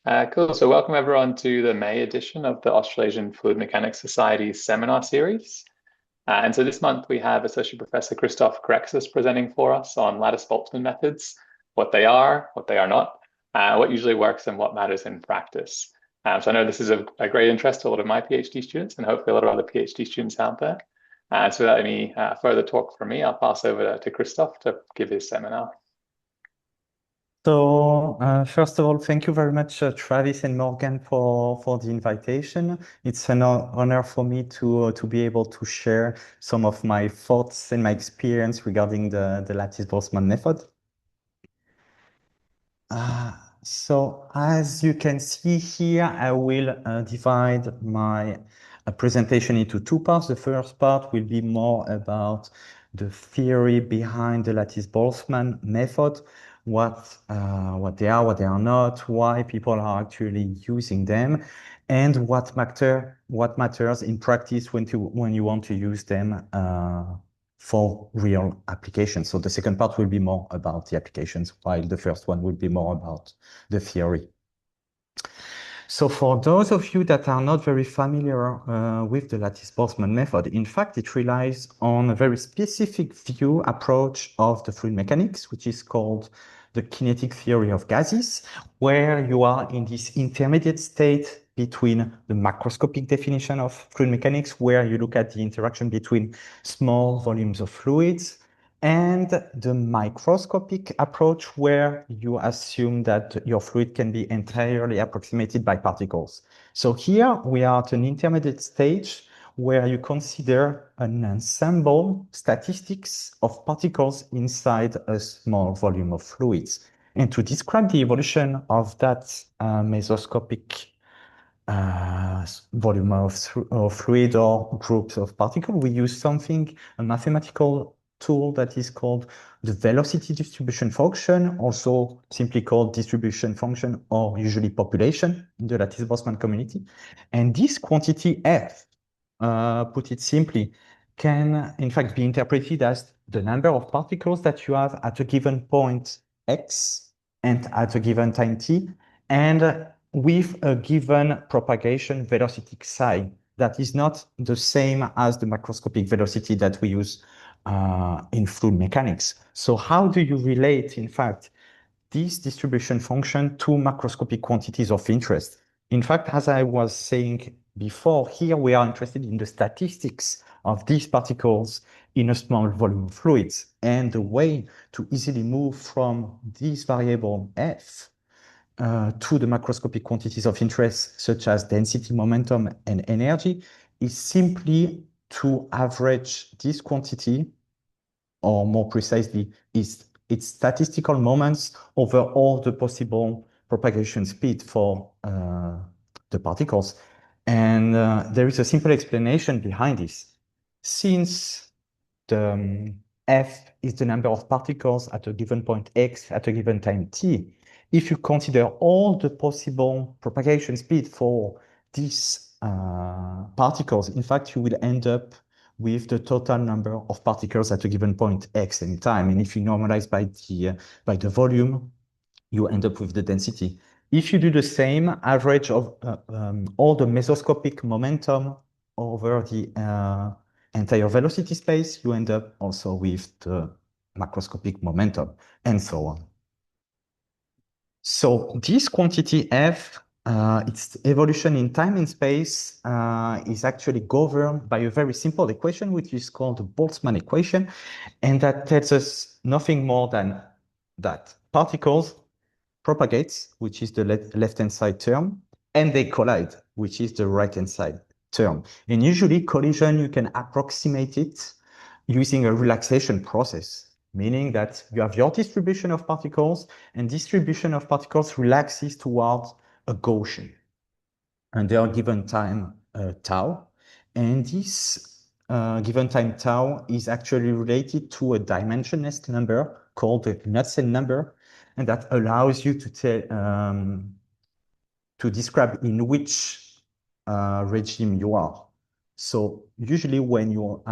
Cool. So welcome everyone to the May edition of the Australasian Fluid Mechanics Society's seminar series. And so this month we have Associate Professor Christophe Coreixas presenting for us on Lattice Boltzmann methods, what they are not, what usually works and what matters in practice. So I know this is a great interest to a lot of my PhD students and hopefully a lot of other PhD students out there. So without any further talk from me, I'll pass over to Christophe to give his seminar. So, first of all, thank you very much, Travis and Morgan, for the invitation. It's an honor for me to be able to share some of my thoughts and my experience regarding the Lattice Boltzmann method. So, as you can see here, I will divide my presentation into two parts. The first part will be more about the theory behind the Lattice Boltzmann method, what they are, what they are not, why people are actually using them, and what matters in practice when you want to use them for real applications. So the second part will be more about the applications, while the first one will be more about the theory. So for those of you that are not very familiar with the Lattice Boltzmann method, in fact, it relies on a very specific view approach of the fluid mechanics, which is called the kinetic theory of gases, where you are in this intermediate state between the macroscopic definition of fluid mechanics, where you look at the interaction between small volumes of fluids, and the microscopic approach, where you assume that your fluid can be entirely approximated by particles. So here we are at an intermediate stage where you consider an ensemble statistics of particles inside a small volume of fluids. And to describe the evolution of that mesoscopic volume of fluid or groups of particles, we use a mathematical tool that is called the velocity distribution function, also simply called distribution function or usually population in the Lattice Boltzmann community. And this quantity F, put it simply, can in fact be interpreted as the number of particles that you have at a given point X and at a given time T, and with a given propagation velocity psi that is not the same as the macroscopic velocity that we use in fluid mechanics. So how do you relate, in fact, this distribution function to macroscopic quantities of interest? In fact, as I was saying before, here we are interested in the statistics of these particles in a small volume of fluids. And the way to easily move from this variable F to the macroscopic quantities of interest, such as density, momentum, and energy, is simply to average this quantity, or more precisely, its statistical moments over all the possible propagation speed for the particles. And there is a simple explanation behind this. Since the F is the number of particles at a given point X at a given time T, if you consider all the possible propagation speed for these particles, in fact, you will end up with the total number of particles at a given point X any time. And if you normalize by the volume, you end up with the density. If you do the same average of all the mesoscopic momentum over the entire velocity space, you end up also with the macroscopic momentum, and so on. So this quantity F, its evolution in time and space is actually governed by a very simple equation, which is called the Boltzmann equation. And that tells us nothing more than that particles propagate, which is the left-hand side term, and they collide, which is the right-hand side term. And usually collision, you can approximate it using a relaxation process, meaning that you have your distribution of particles, and distribution of particles relaxes towards a Gaussian under a given time tau. And this given time tau is actually related to a dimensionless number called the Knudsen number, and that allows you to describe in which regime you are. So usually when you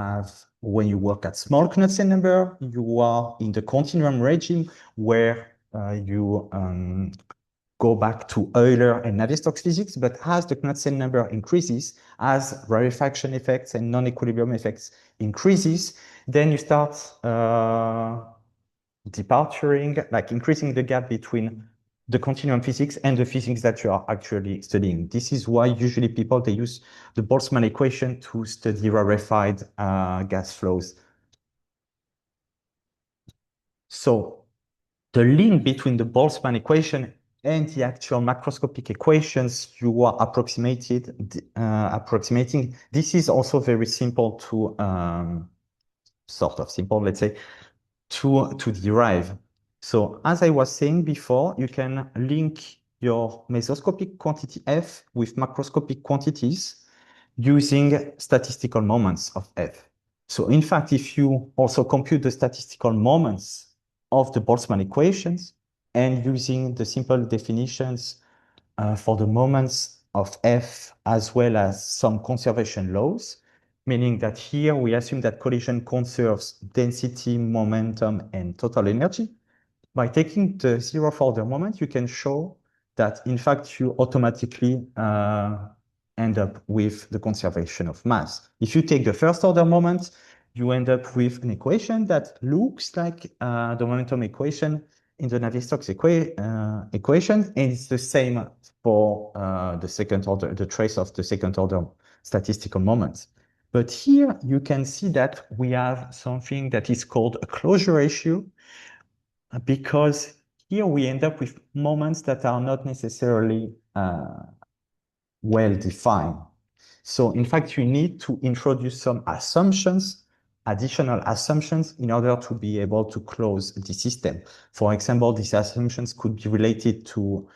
work at small Knudsen number, you are in the continuum regime, where you go back to Euler and Navier-Stokes physics, but as the Knudsen number increases, as rarefaction effects and non-equilibrium effects increases, then you start departuring, like increasing the gap between the continuum physics and the physics that you are actually studying. This is why usually people, they use the Boltzmann equation to study rarefied gas flows. So the link between the Boltzmann equation and the actual macroscopic equations you are approximating, this is also very simple to, sort of simple, let's say, to derive. So as I was saying before, you can link your mesoscopic quantity F with macroscopic quantities using statistical moments of F. So in fact, if you also compute the statistical moments of the Boltzmann equations and using the simple definitions for the moments of F as well as some conservation laws, meaning that here we assume that collision conserves density, momentum, and total energy. By taking the zeroth order moment, you can show that in fact you automatically end up with the conservation of mass. If you take the first order moment, you end up with an equation that looks like the momentum equation in the Navier-Stokes equation, and it's the same for the second order, the trace of the second order statistical moments. But here you can see that we have something that is called a closure ratio, because here we end up with moments that are not necessarily well defined. So in fact, you need to introduce some assumptions, additional assumptions, in order to be able to close the system. For example, these assumptions could be related to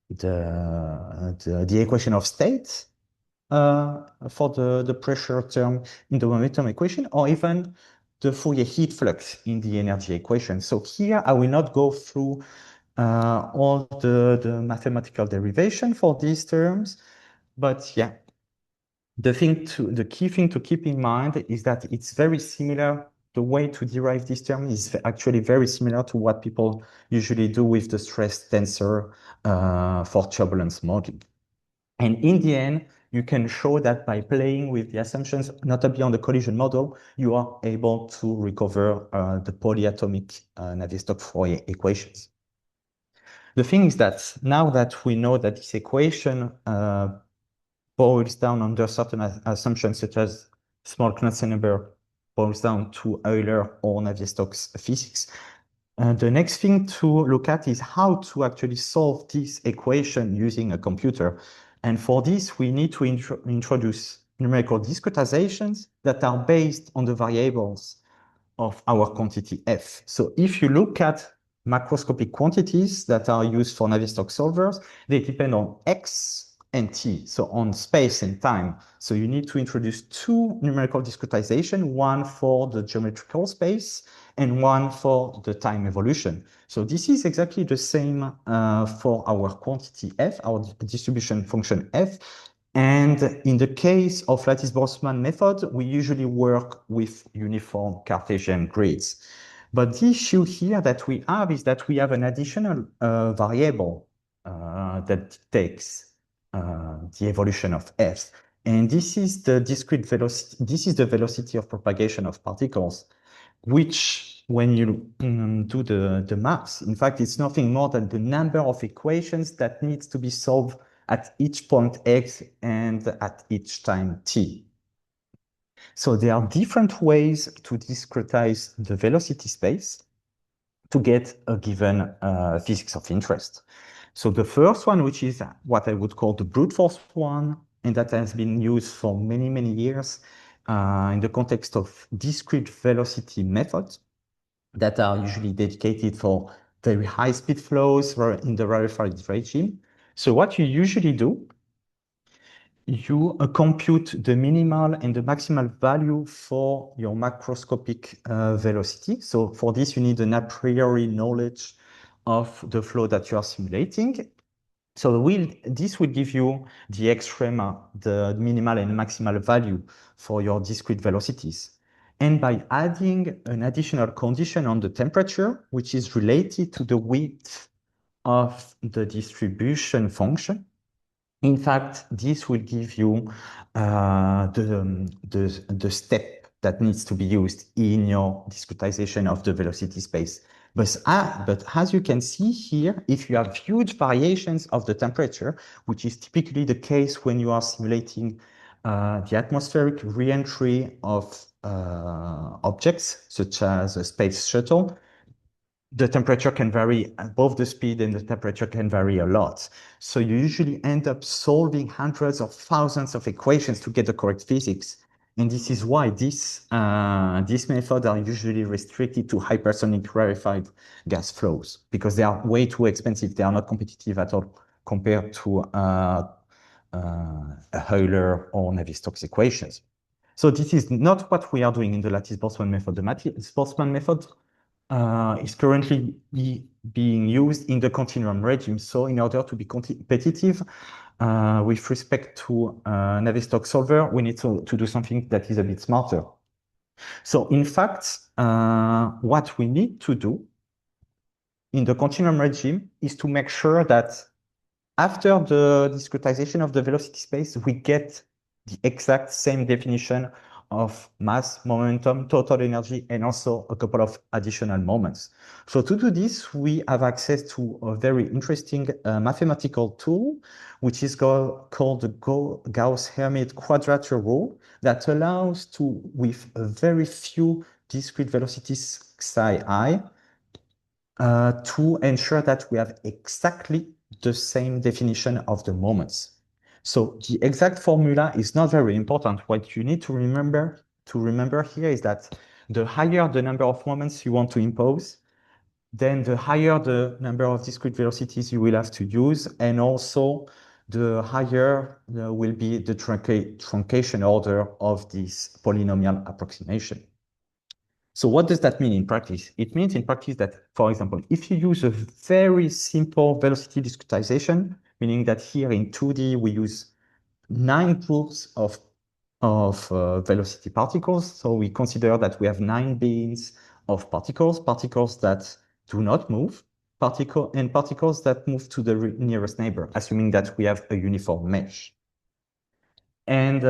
the equation of state for the pressure term in the momentum equation, or even the Fourier heat flux in the energy equation. So here I will not go through all the mathematical derivation for these terms, but yeah, the key thing to keep in mind is that it's very similar. The way to derive this term is actually very similar to what people usually do with the stress tensor for turbulence modeling. And in the end, you can show that by playing with the assumptions, notably on the collision model, you are able to recover the polyatomic Navier-Stokes Fourier equations. The thing is that now that we know that this equation boils down under certain assumptions, such as small Knudsen number boils down to Euler or Navier-Stokes physics, the next thing to look at is how to actually solve this equation using a computer. And for this, we need to introduce numerical discretizations that are based on the variables of our quantity F. So if you look at macroscopic quantities that are used for Navier-Stokes solvers, they depend on X and T, so on space and time. So you need to introduce two numerical discretization, one for the geometrical space and one for the time evolution. So this is exactly the same for our quantity F, our distribution function F. And in the case of Lattice Boltzmann method, we usually work with uniform Cartesian grids. But the issue here that we have is that we have an additional variable that takes the evolution of F. And this is the discrete velocity, this is the velocity of propagation of particles, which when you do the maths, in fact, it's nothing more than the number of equations that needs to be solved at each point X and at each time T. So there are different ways to discretize the velocity space to get a given physics of interest. So the first one, which is what I would call the brute force one, and that has been used for many, many years in the context of discrete velocity methods that are usually dedicated for very high speed flows in the rarefied regime. So what you usually do, you compute the minimal and the maximal value for your macroscopic velocity. So for this, you need an a priori knowledge of the flow that you are simulating. So this will give you the extrema, the minimal and maximal value for your discrete velocities. And by adding an additional condition on the temperature, which is related to the width of the distribution function. In fact, this will give you the step that needs to be used in your discretization of the velocity space. But as you can see here, if you have huge variations of the temperature, which is typically the case when you are simulating the atmospheric re-entry of objects, such as a space shuttle, the temperature can vary, both the speed and the temperature can vary a lot. So you usually end up solving hundreds of thousands of equations to get the correct physics. And this is why these methods are usually restricted to hypersonic rarefied gas flows, because they are way too expensive. They are not competitive at all compared to Euler or Navier-Stokes equations. So this is not what we are doing in the Lattice Boltzmann method. The Lattice Boltzmann method is currently being used in the continuum regime. So in order to be competitive with respect to Navier-Stokes solver, we need to do something that is a bit smarter. So in fact, what we need to do in the continuum regime is to make sure that after the discretization of the velocity space, we get the exact same definition of mass, momentum, total energy, and also a couple of additional moments. So to do this, we have access to a very interesting mathematical tool, which is called the Gauss-Hermite quadrature rule, that allows to, with a very few discrete velocities psi I, to ensure that we have exactly the same definition of the moments. So the exact formula is not very important. What you need to remember here is that the higher the number of moments you want to impose, then the higher the number of discrete velocities you will have to use, and also the higher will be the truncation order of this polynomial approximation. So what does that mean in practice? It means in practice that, for example, if you use a very simple velocity discretization, meaning that here in 2D we use 9 groups of velocity particles. So we consider that we have 9 beams of particles that do not move, and particles that move to the nearest neighbor, assuming that we have a uniform mesh. And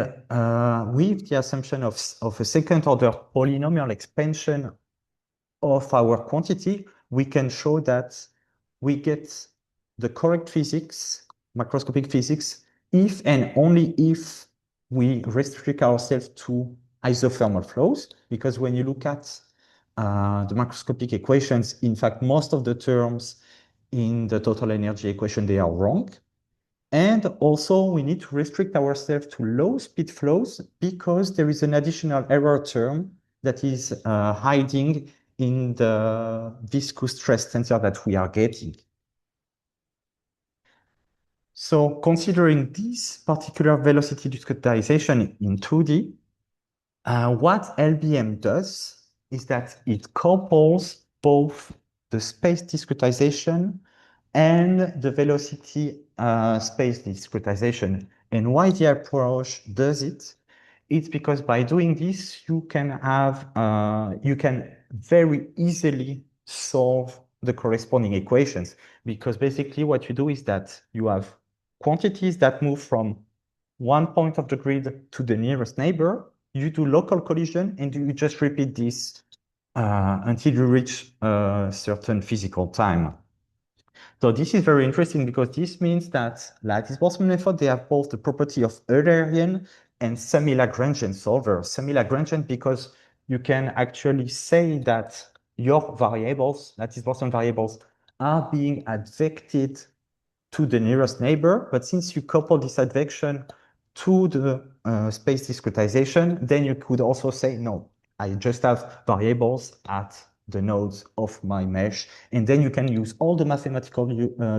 with the assumption of a second order polynomial expansion of our quantity, we can show that we get the correct physics, macroscopic physics, if and only if we restrict ourselves to isothermal flows. Because when you look at the macroscopic equations, in fact, most of the terms in the total energy equation, they are wrong. And also we need to restrict ourselves to low speed flows because there is an additional error term that is hiding in the viscous stress tensor that we are getting. So considering this particular velocity discretization in 2D, what LBM does is that it couples both the space discretization and the velocity space discretization. And why the approach does it? It's because by doing this, you can very easily solve the corresponding equations. Because basically what you do is that you have quantities that move from one point of the grid to the nearest neighbor. You do local collision and you just repeat this until you reach a certain physical time. So this is very interesting because this means that Lattice Boltzmann method, they have both the property of Eulerian and semi-Lagrangian solver. Semi-Lagrangian because you can actually say that your variables, Lattice Boltzmann variables, are being advected to the nearest neighbor. But since you couple this advection to the space discretization, then you could also say, no, I just have variables at the nodes of my mesh. And then you can use all the mathematical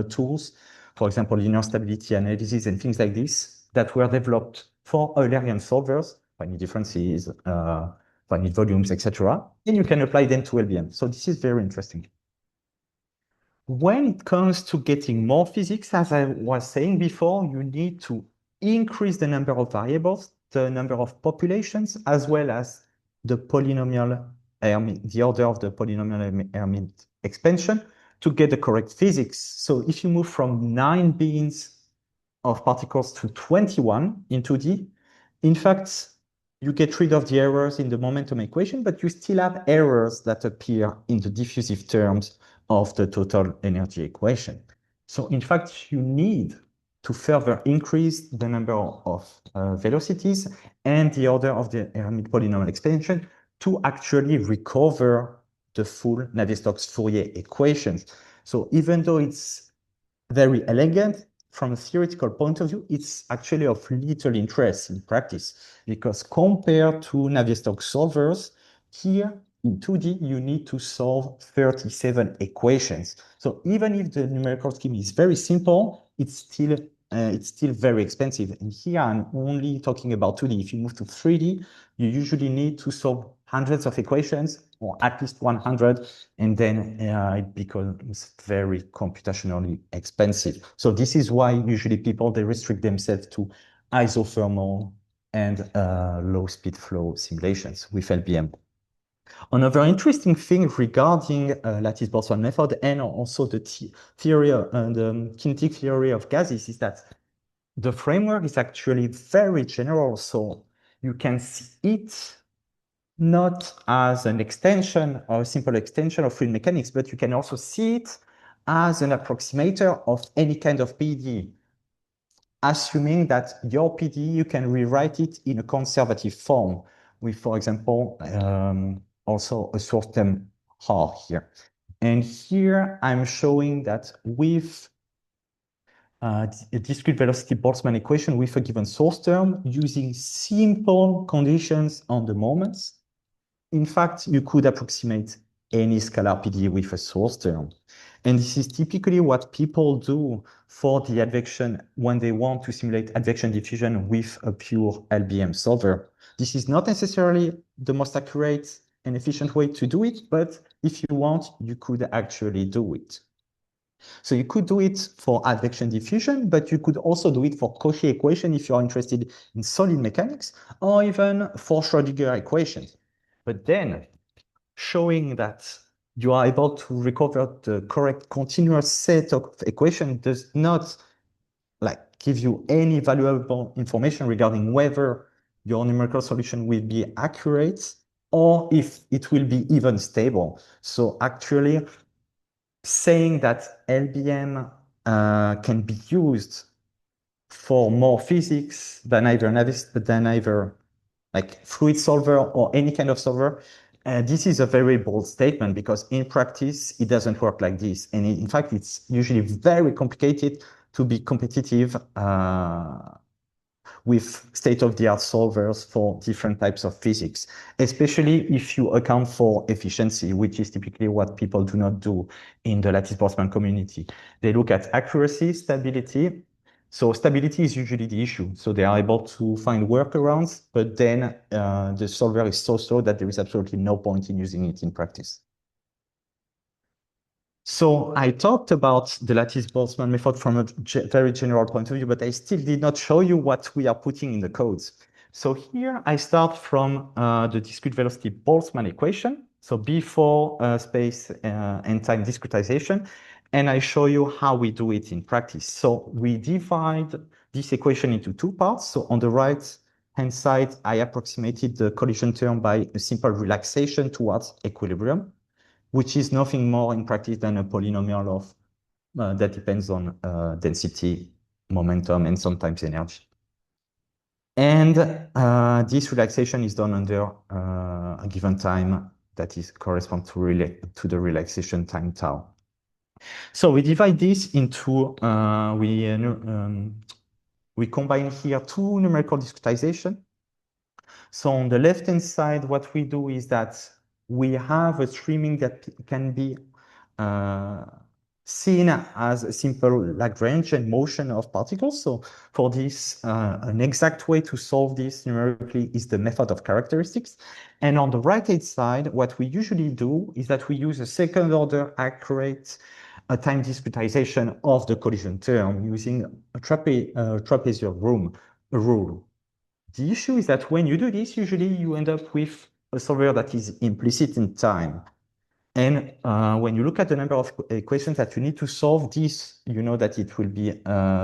tools, for example, linear stability analysis and things like this, that were developed for Eulerian solvers, finite differences, finite volumes, etc. And you can apply them to LBM. So this is very interesting. When it comes to getting more physics, as I was saying before, you need to increase the number of variables, the number of populations, as well as the polynomial Hermite, the order of the polynomial Hermite expansion to get the correct physics. So if you move from 9 beams of particles to 21 in 2D, in fact, you get rid of the errors in the momentum equation, but you still have errors that appear in the diffusive terms of the total energy equation. So in fact, you need to further increase the number of velocities and the order of the Hermite polynomial expansion to actually recover the full Navier-Stokes Fourier equations. So even though it's very elegant, from a theoretical point of view, it's actually of little interest in practice, because compared to Navier-Stokes solvers, here in 2D, you need to solve 37 equations. So even if the numerical scheme is very simple, it's still very expensive. And here I'm only talking about 2D. If you move to 3D, you usually need to solve hundreds of equations, or at least 100, and then it becomes very computationally expensive. So this is why usually people, they restrict themselves to isothermal and low-speed flow simulations with LBM. Another interesting thing regarding Lattice Boltzmann method and also the theory, the kinetic theory of gases, is that the framework is actually very general. So you can see it not as an extension or a simple extension of fluid mechanics, but you can also see it as an approximator of any kind of PDE, assuming that your PDE, you can rewrite it in a conservative form with, for example, also a source term R here. And here I'm showing that with a discrete velocity Boltzmann equation with a given source term using simple conditions on the moments, in fact, you could approximate any scalar PDE with a source term. And this is typically what people do for the advection when they want to simulate advection diffusion with a pure LBM solver. This is not necessarily the most accurate and efficient way to do it, but if you want, you could actually do it. So you could do it for advection diffusion, but you could also do it for Cauchy equation if you're interested in solid mechanics, or even for Schrödinger equations. But then showing that you are able to recover the correct continuous set of equations does not give you any valuable information regarding whether your numerical solution will be accurate or if it will be even stable. So actually saying that LBM can be used for more physics than either fluid solver or any kind of solver, this is a very bold statement, because in practice, it doesn't work like this. And in fact, it's usually very complicated to be competitive with state-of-the-art solvers for different types of physics, especially if you account for efficiency, which is typically what people do not do in the Lattice Boltzmann community. They look at accuracy, stability. So stability is usually the issue. So they are able to find workarounds, but then the solver is so slow that there is absolutely no point in using it in practice. So I talked about the Lattice Boltzmann method from a very general point of view, but I still did not show you what we are putting in the codes. So here I start from the discrete velocity Boltzmann equation, so before space and time discretization, and I show you how we do it in practice. So we divide this equation into two parts. So on the right-hand side, I approximated the collision term by a simple relaxation towards equilibrium, which is nothing more in practice than a polynomial of that depends on density, momentum, and sometimes energy. And this relaxation is done under a given time that is correspond to the relaxation time tau. So we divide this into, we combine here two numerical discretization. So on the left-hand side, what we do is that we have a streaming that can be seen as a simple Lagrangian motion of particles. So for this, an exact way to solve this numerically is the method of characteristics. And on the right-hand side, what we usually do is that we use a second-order accurate time discretization of the collision term using a trapezium rule. The issue is that when you do this, usually you end up with a solver that is implicit in time. And when you look at the number of equations that you need to solve this, you know that it will be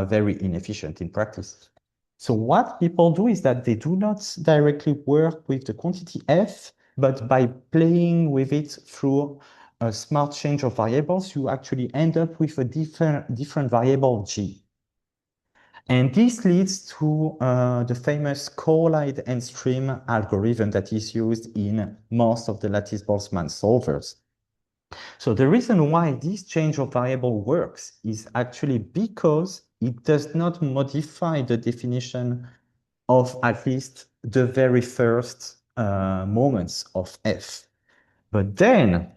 very inefficient in practice. So what people do is that they do not directly work with the quantity f, but by playing with it through a smart change of variables, you actually end up with a different variable g. And this leads to the famous collide and stream algorithm that is used in most of the lattice Boltzmann solvers. So the reason why this change of variable works is actually because it does not modify the definition of at least the very first moments of f. But then,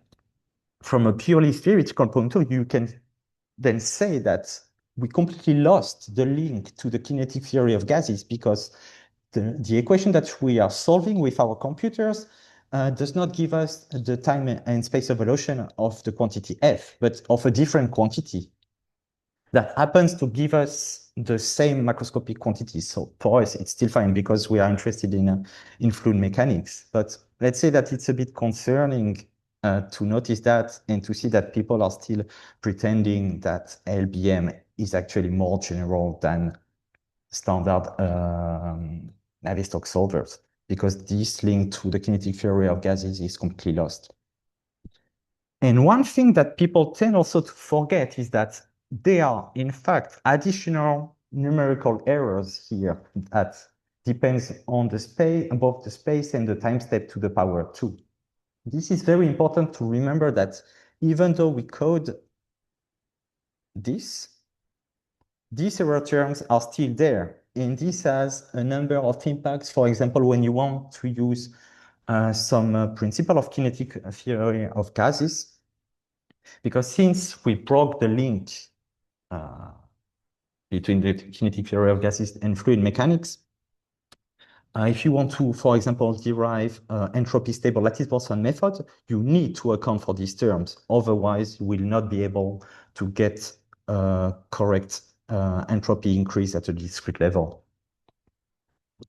from a purely theoretical point of view, you can then say that we completely lost the link to the kinetic theory of gases because the equation that we are solving with our computers does not give us the time and space evolution of the quantity f, but of a different quantity that happens to give us the same macroscopic quantity. So for us, it's still fine because we are interested in fluid mechanics. But let's say that it's a bit concerning to notice that and to see that people are still pretending that LBM is actually more general than standard Navier-Stokes solvers, because this link to the kinetic theory of gases is completely lost. And one thing that people tend also to forget is that there are, in fact, additional numerical errors here that depends on the space, above the space and the time step to the power 2. This is very important to remember that even though we code this, these error terms are still there. And this has a number of impacts. For example, when you want to use some principle of kinetic theory of gases, because since we broke the link between the kinetic theory of gases and fluid mechanics, if you want to, for example, derive entropy stable lattice Boltzmann method, you need to account for these terms. Otherwise, you will not be able to get correct entropy increase at a discrete level.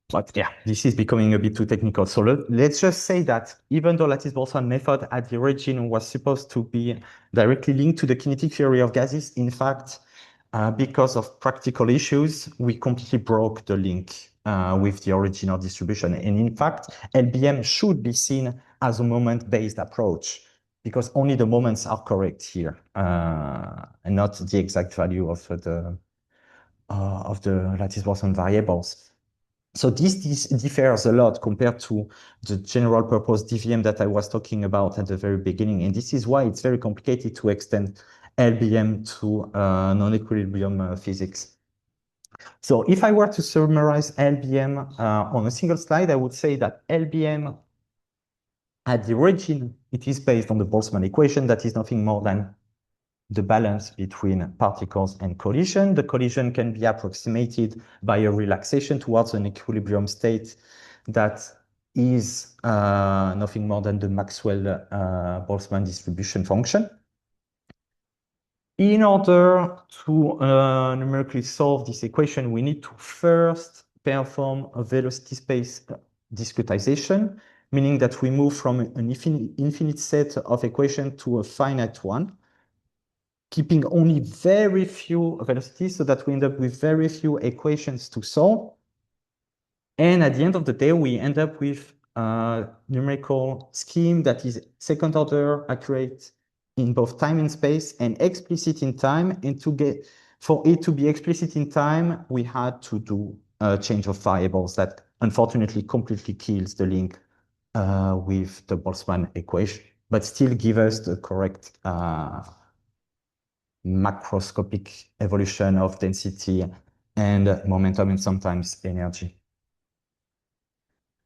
But yeah, this is becoming a bit too technical. So let's just say that even though lattice Boltzmann method at the origin was supposed to be directly linked to the kinetic theory of gases, in fact, because of practical issues, we completely broke the link with the original distribution. And in fact, LBM should be seen as a moment-based approach because only the moments are correct here and not the exact value of the lattice Boltzmann variables. So this differs a lot compared to the general purpose DVM that I was talking about at the very beginning. And this is why it's very complicated to extend LBM to non-equilibrium physics. So if I were to summarize LBM on a single slide, I would say that LBM at the origin, it is based on the Boltzmann equation that is nothing more than the balance between particles and collision. The collision can be approximated by a relaxation towards an equilibrium state that is nothing more than the Maxwell Boltzmann distribution function. In order to numerically solve this equation, we need to first perform a velocity space discretization, meaning that we move from an infinite set of equations to a finite one, keeping only very few velocities so that we end up with very few equations to solve. And at the end of the day, we end up with a numerical scheme that is second order accurate in both time and space and explicit in time. And for it to be explicit in time, we had to do a change of variables that unfortunately completely kills the link with the Boltzmann equation, but still give us the correct macroscopic evolution of density and momentum and sometimes energy.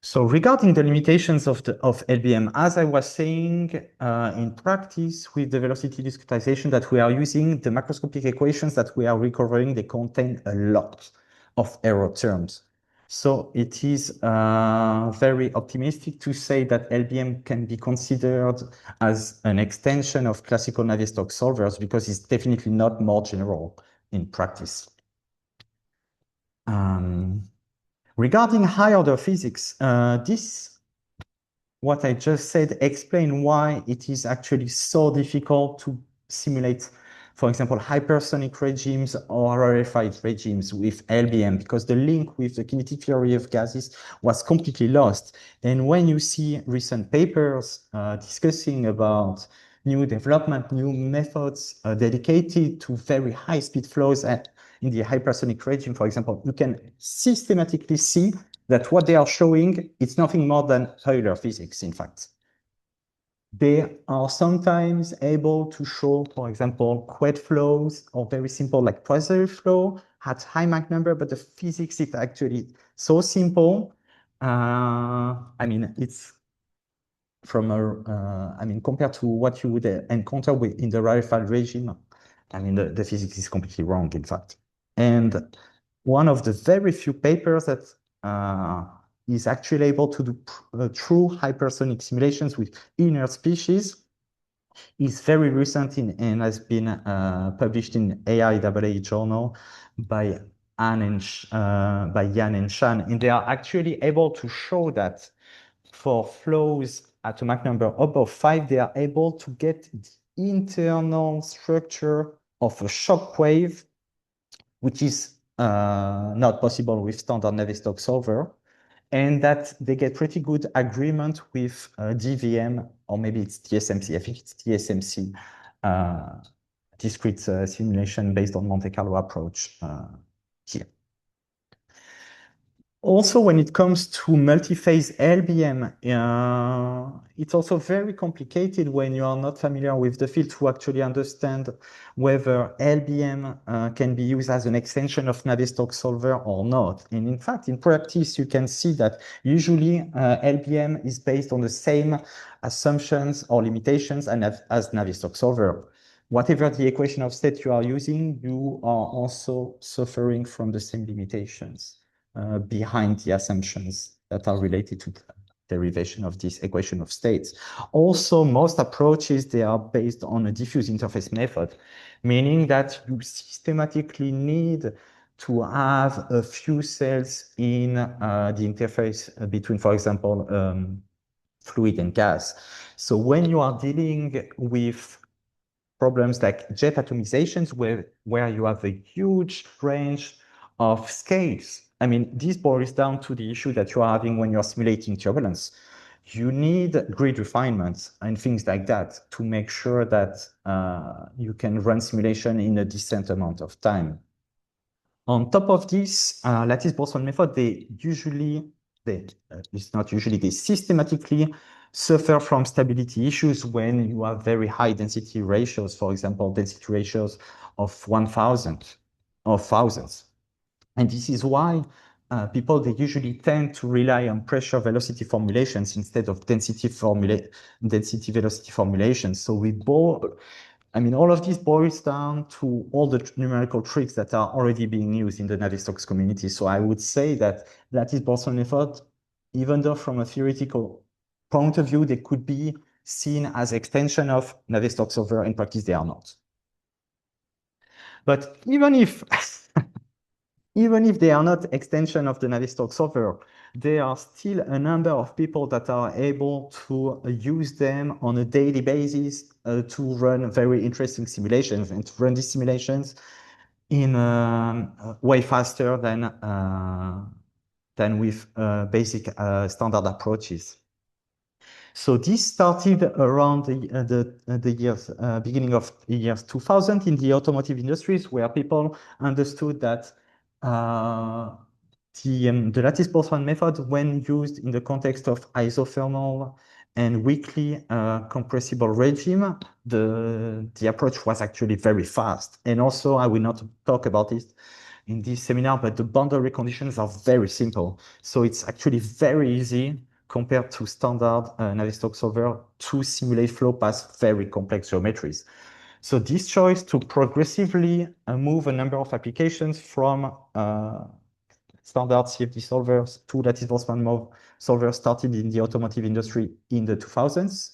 So regarding the limitations of LBM, as I was saying, in practice with the velocity discretization that we are using, the macroscopic equations that we are recovering, they contain a lot of error terms. So it is very optimistic to say that LBM can be considered as an extension of classical Navier-Stokes solvers because it's definitely not more general in practice. Regarding high-order physics, this what I just said explain why it is actually so difficult to simulate, for example, hypersonic regimes or rarefied regimes with LBM, because the link with the kinetic theory of gases was completely lost. And when you see recent papers discussing about new development, new methods dedicated to very high-speed flows in the hypersonic regime, for example, you can systematically see that what they are showing, it's nothing more than Euler physics, in fact. They are sometimes able to show, for example, quad flows or very simple like Poisson flow at high Mach number, but the physics is actually so simple. I mean, it's from a, I mean, compared to what you would encounter in the rarefied regime, I mean, the physics is completely wrong, in fact. And one of the very few papers that is actually able to do true hypersonic simulations with inert species is very recent and has been published in AIAA journal by Jan and Shan. And they are actually able to show that for flows at a Mach number above 5, they are able to get the internal structure of a shock wave, which is not possible with standard Navier-Stokes solver, and that they get pretty good agreement with DVM, or maybe it's TSMC. I think it's TSMC, discrete simulation based on Monte Carlo approach here. Also, when it comes to multi-phase LBM, it's also very complicated when you are not familiar with the field to actually understand whether LBM can be used as an extension of Navier-Stokes solver or not. And in fact, in practice, you can see that usually LBM is based on the same assumptions or limitations as Navier-Stokes solver. Whatever the equation of state you are using, you are also suffering from the same limitations behind the assumptions that are related to the derivation of this equation of states. Also, most approaches, they are based on a diffuse interface method, meaning that you systematically need to have a few cells in the interface between, for example, fluid and gas. So when you are dealing with problems like jet atomizations, where you have a huge range of scales. I mean, this boils down to the issue that you are having when you're simulating turbulence. You need grid refinements and things like that to make sure that you can run simulation in a decent amount of time. On top of this, Lattice Boltzmann method, they systematically suffer from stability issues when you have very high density ratios, for example, density ratios of 1,000 or thousands. And this is why people, they usually tend to rely on pressure velocity formulations instead of density velocity formulations. So I mean, all of this boils down to all the numerical tricks that are already being used in the Navier-Stokes community. So I would say that Lattice Boltzmann method, even though from a theoretical point of view, they could be seen as extension of Navier-Stokes solver, in practice, they are not. But even if even if they are not extension of the Navier-Stokes solver, there are still a number of people that are able to use them on a daily basis to run very interesting simulations and to run these simulations in way faster than with basic standard approaches. So this started around the years, beginning of the years 2000 in the automotive industries, where people understood that the Lattice Boltzmann method, when used in the context of isothermal and weakly compressible regime, the approach was actually very fast. And also, I will not talk about it in this seminar, but the boundary conditions are very simple. So it's actually very easy compared to standard Navier-Stokes solver to simulate flow past very complex geometries. So this choice to progressively move a number of applications from standard CFD solvers to Lattice Boltzmann solvers started in the automotive industry in the 2000s.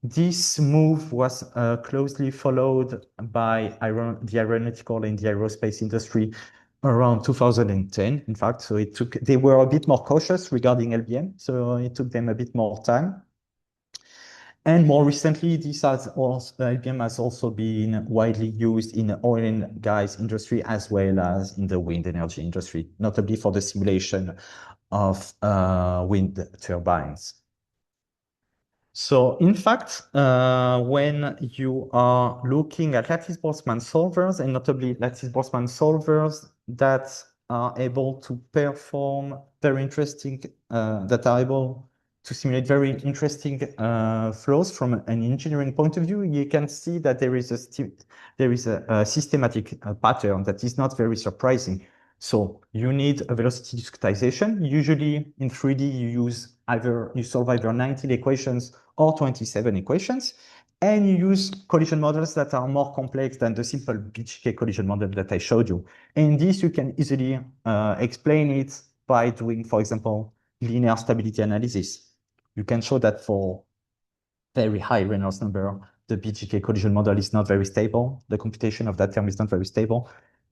This move was closely followed by the aeronautical and the aerospace industry around 2010, in fact. So they were a bit more cautious regarding LBM, so it took them a bit more time. And more recently, this has also, AFM has also been widely used in the oil and gas industry as well as in the wind energy industry, notably for the simulation of wind turbines. So in fact, when you are looking at Lattice Boltzmann solvers, and notably Lattice Boltzmann solvers that are able to perform very interesting, that are able to simulate very interesting flows from an engineering point of view, you can see that there is a systematic pattern that is not very surprising. So you need a velocity discretization. Usually in 3D, you solve either 19 equations or 27 equations, and you use collision models that are more complex than the simple BGK collision model that I showed you. And this, you can easily explain it by doing, for example, linear stability analysis. You can show that for very high Reynolds number, the BGK collision model is not very stable. The computation of that term is not very stable.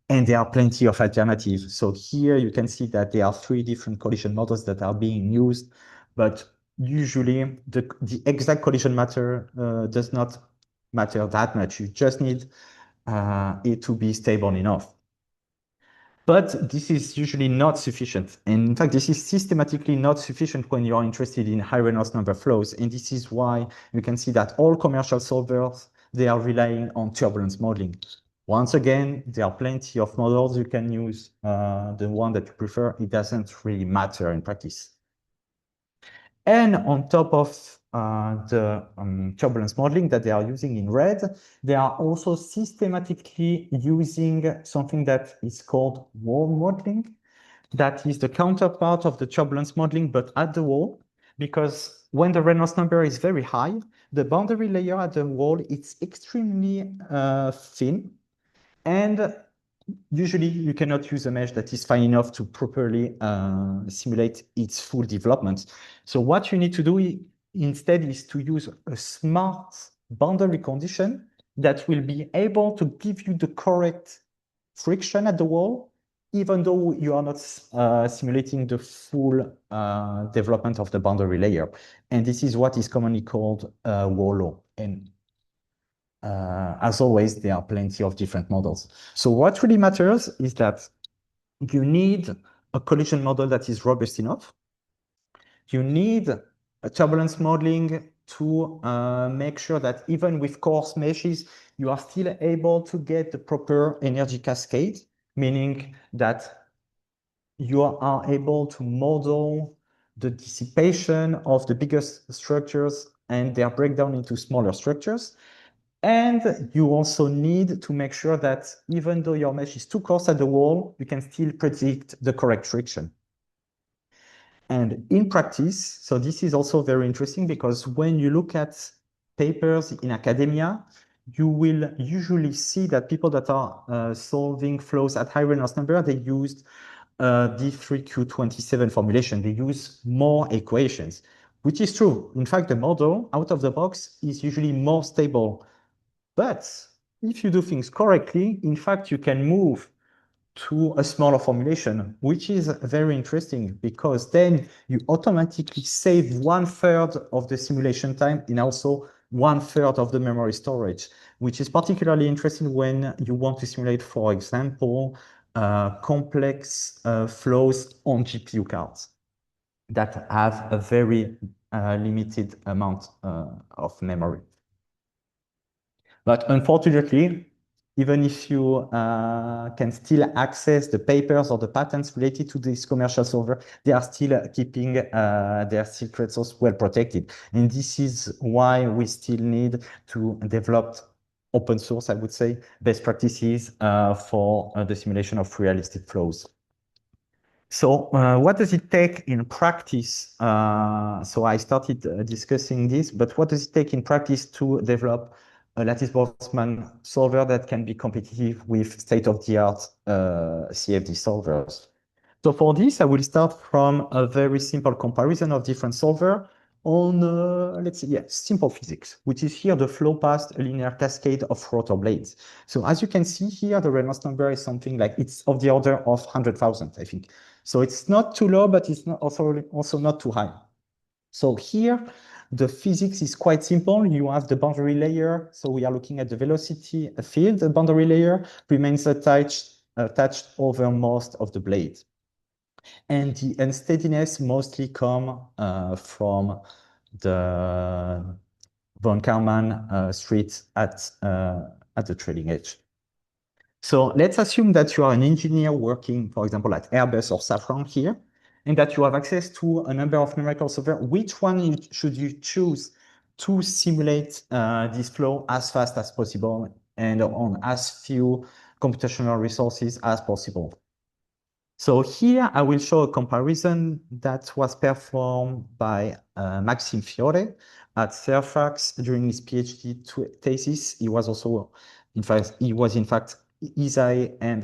And there are plenty of alternatives. So here you can see that there are 3 different collision models that are being used, but usually the exact collision matter does not matter that much. You just need it to be stable enough. But this is usually not sufficient. And in fact, this is systematically not sufficient when you're interested in high Reynolds number flows. And this is why you can see that all commercial solvers, they are relying on turbulence modeling. Once again, there are plenty of models you can use. The one that you prefer, it doesn't really matter in practice. And on top of the turbulence modeling that they are using in red, they are also systematically using something that is called wall modeling. That is the counterpart of the turbulence modeling, but at the wall, because when the Reynolds number is very high, the boundary layer at the wall is extremely thin. And usually you cannot use a mesh that is fine enough to properly simulate its full development. So what you need to do instead is to use a smart boundary condition that will be able to give you the correct friction at the wall, even though you are not simulating the full development of the boundary layer. And this is what is commonly called wall law. And as always, there are plenty of different models. So what really matters is that you need a collision model that is robust enough. You need a turbulence modeling to make sure that even with coarse meshes, you are still able to get the proper energy cascade, meaning that you are able to model the dissipation of the biggest structures and their breakdown into smaller structures. And you also need to make sure that even though your mesh is too coarse at the wall, you can still predict the correct friction. And in practice, so this is also very interesting because when you look at papers in academia, you will usually see that people that are solving flows at high Reynolds number, they used D3Q27 formulation. They use more equations, which is true. In fact, the model out of the box is usually more stable. But if you do things correctly, in fact, you can move to a smaller formulation, which is very interesting because then you automatically save 1/3 of the simulation time and also 1/3 of the memory storage, which is particularly interesting when you want to simulate, for example, complex flows on GPU cards that have a very limited amount of memory. But unfortunately, even if you can still access the papers or the patents related to this commercial solver, they are still keeping their secret source well protected. And this is why we still need to develop open source, I would say, best practices for the simulation of realistic flows. So what does it take in practice? So I started discussing this, but what does it take in practice to develop a Lattice Boltzmann solver that can be competitive with state-of-the-art CFD solvers? So for this, I will start from a very simple comparison of different solver on, let's say, simple physics, which is here the flow past a linear cascade of rotor blades. So as you can see here, the Reynolds number is something like, it's of the order of 100,000, I think. So it's not too low, but it's not also not too high. So here, The physics is quite simple. You have the boundary layer. So we are looking at the velocity field. The boundary layer remains attached over most of the blade. And the unsteadiness mostly come from the von Karman street at the trailing edge. So let's assume that you are an engineer working, for example, at Airbus or Safran here, and that you have access to a number of numerical software. Which one should you choose to simulate this flow as fast as possible and on as few computational resources as possible? So here I will show a comparison that was performed by Maxime Fiore at Fairfax during his PhD thesis. He was in fact, Isai and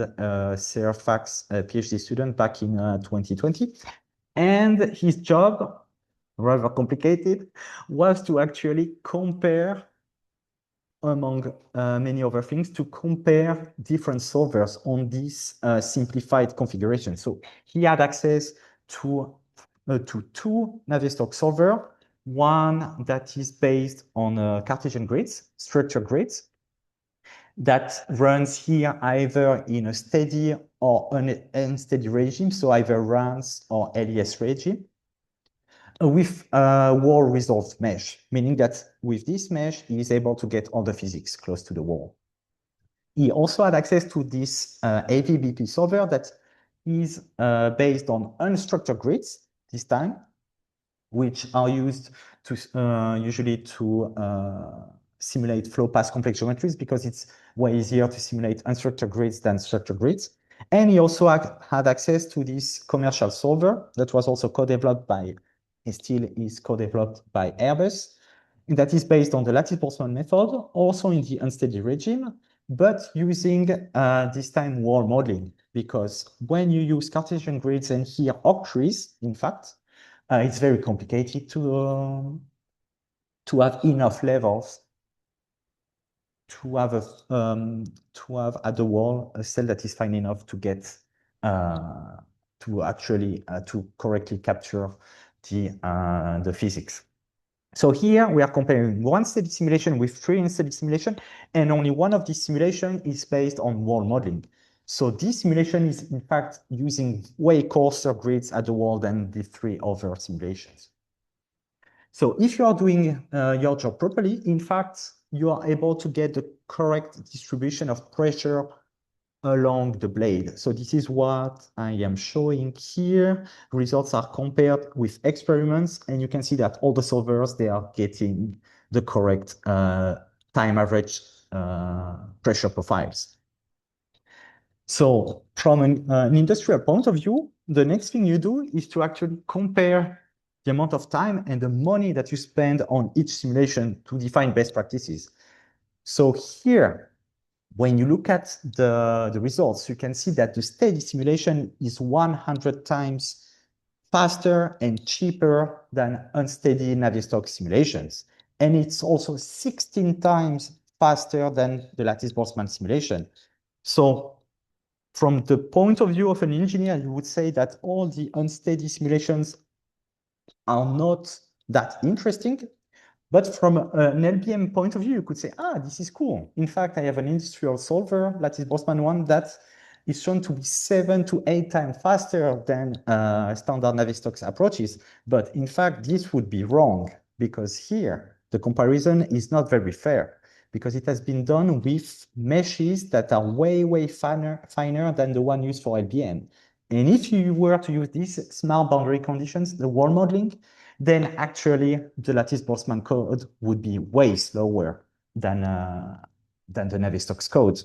Fairfax PhD student back in 2020. And his job, rather complicated, was to actually compare, among many other things, to compare different solvers on this simplified configuration. So he had access to two Navier-Stokes solvers, one that is based on Cartesian grids, structured grids, that runs here either in a steady or an unsteady regime, so either RANS or LES regime, with a wall resolved mesh, meaning that with this mesh, he is able to get all the physics close to the wall. He also had access to this AVBP solver that is based on unstructured grids this time, which are used to usually to simulate flow path complex geometries, because it's way easier to simulate unstructured grids than structured grids. And he also had access to this commercial solver that was also co-developed by, and still is co-developed by Airbus, and that is based on the Lattice Boltzmann method, also in the unsteady regime, but using this time wall modeling, because when you use Cartesian grids and here octrees, in fact, it's very complicated to have enough levels to have at the wall a cell that is fine enough to get to actually to correctly capture the physics. So here we are comparing one steady simulation with three unsteady simulation, and only one of these simulations is based on wall modeling. So this simulation is in fact using way coarser grids at the wall than the three other simulations. So if you are doing your job properly, in fact, you are able to get the correct distribution of pressure along the blade. So this is what I am showing here. Results are compared with experiments, and you can see that all the solvers, they are getting the correct time average pressure profiles. So from an industrial point of view, the next thing you do is to actually compare the amount of time and the money that you spend on each simulation to define best practices. So here, when you look at the results, you can see that the steady simulation is 100 times faster and cheaper than unsteady Navier-Stokes simulations. And it's also 16 times faster than the Lattice Boltzmann simulation. So from the point of view of an engineer, you would say that all the unsteady simulations are not that interesting. But from an LBM point of view, you could say, this is cool. In fact, I have an industrial solver, Lattice Boltzmann one, that is shown to be 7 to 8 times faster than standard Navier-Stokes approaches. But in fact, this would be wrong, because here, the comparison is not very fair, because it has been done with meshes that are way, way finer than the one used for LBM. And if you were to use these smart boundary conditions, the wall modeling, then actually the Lattice Boltzmann code would be way slower than the Navier-Stokes code.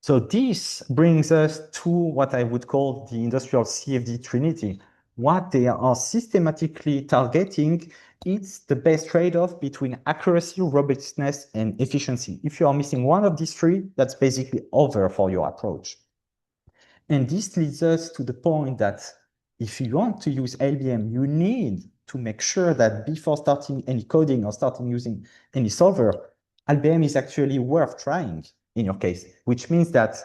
So this brings us to what I would call the industrial CFD trinity. What they are systematically targeting is the best trade-off between accuracy, robustness, and efficiency. If you are missing one of these three, that's basically over for your approach. And this leads us to the point that if you want to use LBM, you need to make sure that before starting any coding or starting using any solver, LBM is actually worth trying in your case, which means that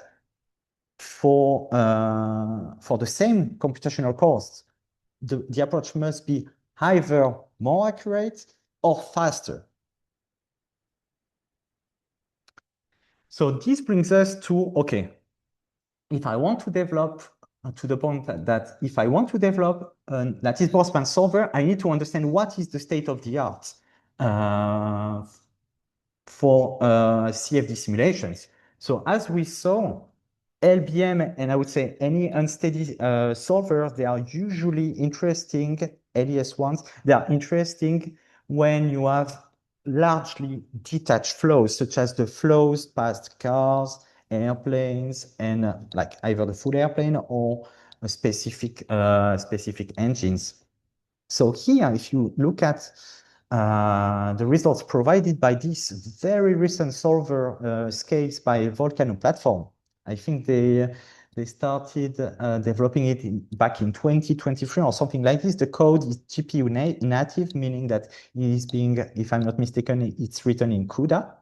for the same computational cost, the approach must be either more accurate or faster. So this brings us to, okay, if I want to develop to the point that if I want to develop a Lattice Boltzmann solver, I need to understand what is the state of the art for CFD simulations. So as we saw, LBM and I would say any unsteady solver, they are usually interesting, LES ones, they are interesting when you have largely detached flows, such as the flows past cars, airplanes, and like either the full airplane or a specific engines. So here, if you look at the results provided by this very recent solver scales by Volcano platform, I think they started developing it back in 2023 or something like this. The code is GPU native, meaning that it is being, if I'm not mistaken, it's written in CUDA.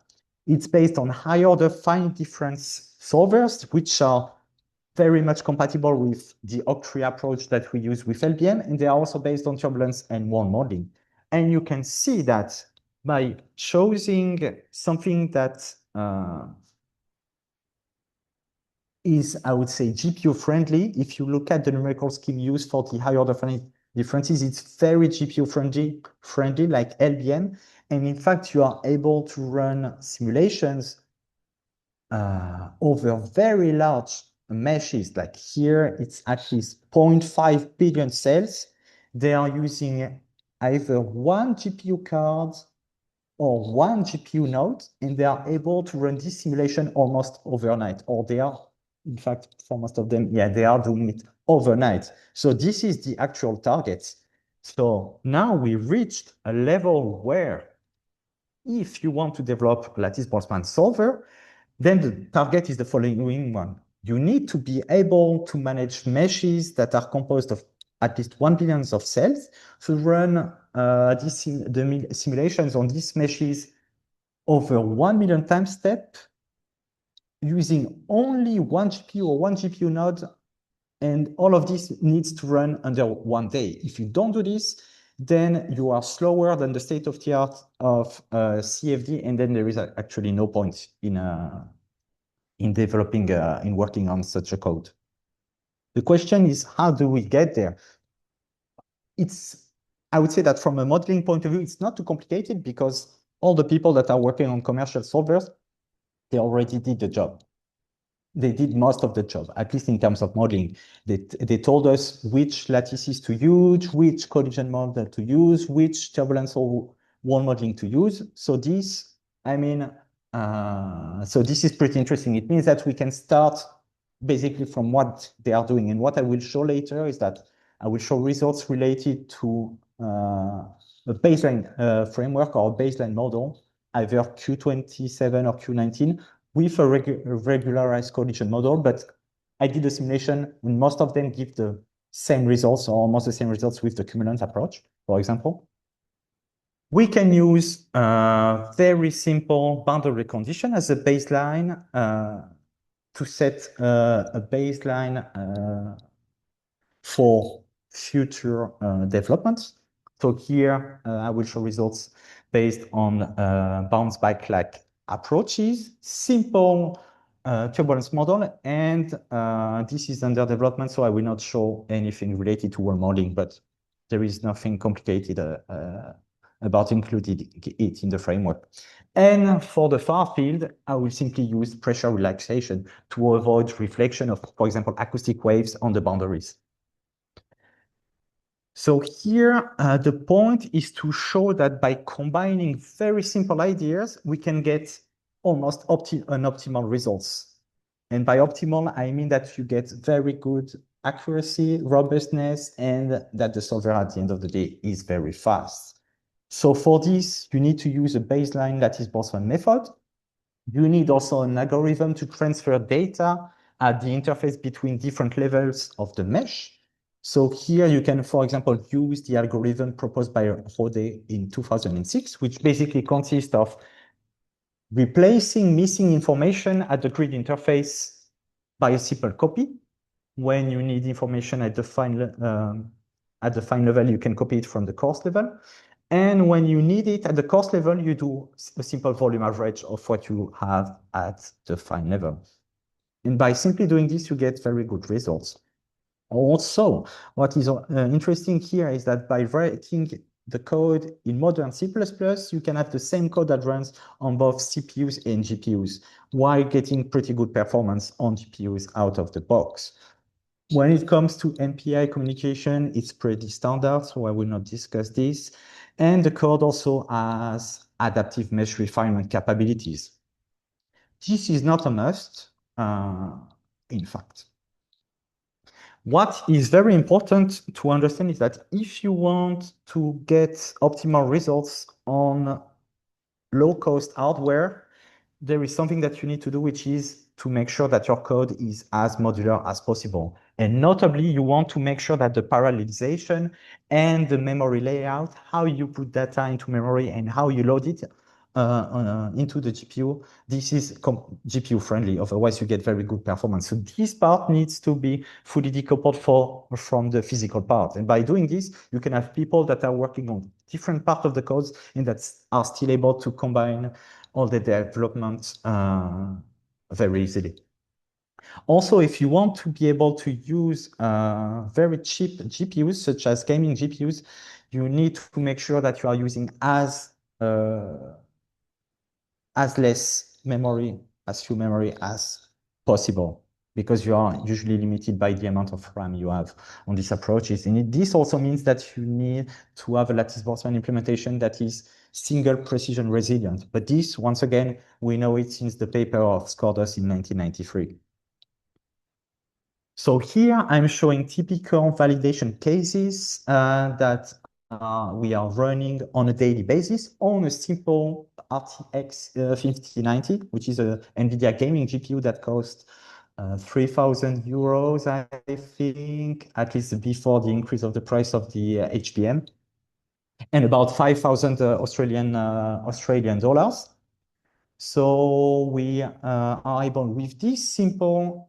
It's based on high order finite difference solvers, which are very much compatible with the octree approach that we use with LBM, and they are also based on turbulence and world modeling. And you can see that by choosing something that is, I would say, GPU friendly. If you look at the numerical scheme used for the high order finite differences, it's very GPU friendly like LBM. And in fact, you are able to run simulations over very large meshes. Like here, it's actually 0.5 billion cells. They are using either one GPU card or one GPU node, and they are able to run this simulation almost overnight, or they are, in fact, for most of them, yeah, they are doing it overnight. So this is the actual target. So now we reached a level where if you want to develop Lattice Boltzmann solver, then the target is the following one. You need to be able to manage meshes that are composed of at least 1 billion of cells to run the simulations on these meshes over 1 million time step using only one GPU or one GPU node. And all of this needs to run under 1 day. If you don't do this, then you are slower than the state of the art of CFD, and then there is actually no point in developing, in working on such a code. The question is, how do we get there? I would say that from a modeling point of view, it's not too complicated because all the people that are working on commercial solvers, they already did the job. They did most of the job, at least in terms of modeling. They told us which lattices to use, which collision model to use, which turbulence or world modeling to use. So this, I mean, so this is pretty interesting. It means that we can start basically from what they are doing. And what I will show later is that I will show results related to a baseline framework or a baseline model, either Q27 or Q19, with a regularized collision model, but I did a simulation and most of them give the same results or almost the same results with the cumulant approach, for example. We can use very simple boundary condition as a baseline to set a baseline for future developments. So here I will show results based on bounce back like approaches, simple turbulence model, and this is under development, so I will not show anything related to world modeling, but there is nothing complicated about including it in the framework. And for the far field, I will simply use pressure relaxation to avoid reflection of, for example, acoustic waves on the boundaries. So here, the point is to show that by combining very simple ideas, we can get almost optimal results. And by optimal, I mean that you get very good accuracy, robustness, and that the solver at the end of the day is very fast. So for this, you need to use a baseline Lattice Boltzmann method. You need also an algorithm to transfer data at the interface between different levels of the mesh. So here you can, for example, use the algorithm proposed by Rode in 2006, which basically consists of replacing missing information at the grid interface by a simple copy. When you need information at the fine level, you can copy it from the coarse level. And when you need it at the cost level, you do a simple volume average of what you have at the fine level. And by simply doing this, you get very good results. Also, what is interesting here is that by writing the code in modern C++, you can have the same code that runs on both CPUs and GPUs, while getting pretty good performance on GPUs out of the box. When it comes to MPI communication, it's pretty standard, so I will not discuss this. And the code also has adaptive mesh refinement capabilities. This is not a must, in fact. What is very important to understand is that if you want to get optimal results on low-cost hardware, there is something that you need to do, which is to make sure that your code is as modular as possible. And notably, you want to make sure that the parallelization and the memory layout, how you put data into memory and how you load it into the GPU, this is GPU friendly. Otherwise, you get very good performance. So this part needs to be fully decoupled from the physical part. And by doing this, you can have people that are working on different parts of the codes and that are still able to combine all the development very easily. Also, if you want to be able to use very cheap GPUs, such as gaming GPUs, you need to make sure that you are using as less memory, as few memory as possible, because you are usually limited by the amount of RAM you have on these approaches. And this also means that you need to have a Lattice Boltzmann implementation that is single precision resilient. But this, once again, we know it since the paper of Skordos in 1993. So here I'm showing typical validation cases that we are running on a daily basis on a simple RTX 5090, which is a NVIDIA gaming GPU that costs 3,000 euros, I think, at least before the increase of the price of the HBM, and about 5,000 Australian dollars. So we are able with these simple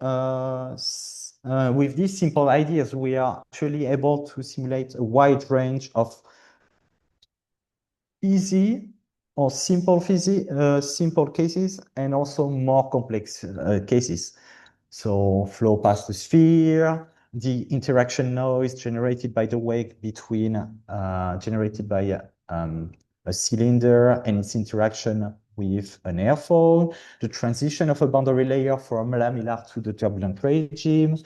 ideas, we are actually able to simulate a wide range of easy or simple cases and also more complex cases. So flow past the sphere, the interaction noise generated by the wake generated by a cylinder and its interaction with an airfoil, the transition of a boundary layer from laminar to the turbulent regime,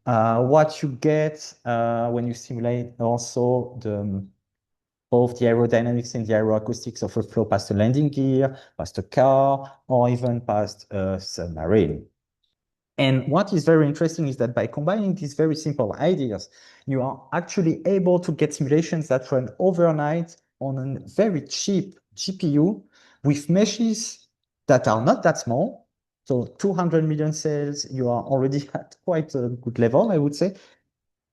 what you get when you simulate also both the aerodynamics and the aeroacoustics of a flow past a landing gear, past a car, or even past a submarine. And what is very interesting is that by combining these very simple ideas, you are actually able to get simulations that run overnight on a very cheap GPU with meshes that are not that small. So 200 million cells, you are already at quite a good level, I would say.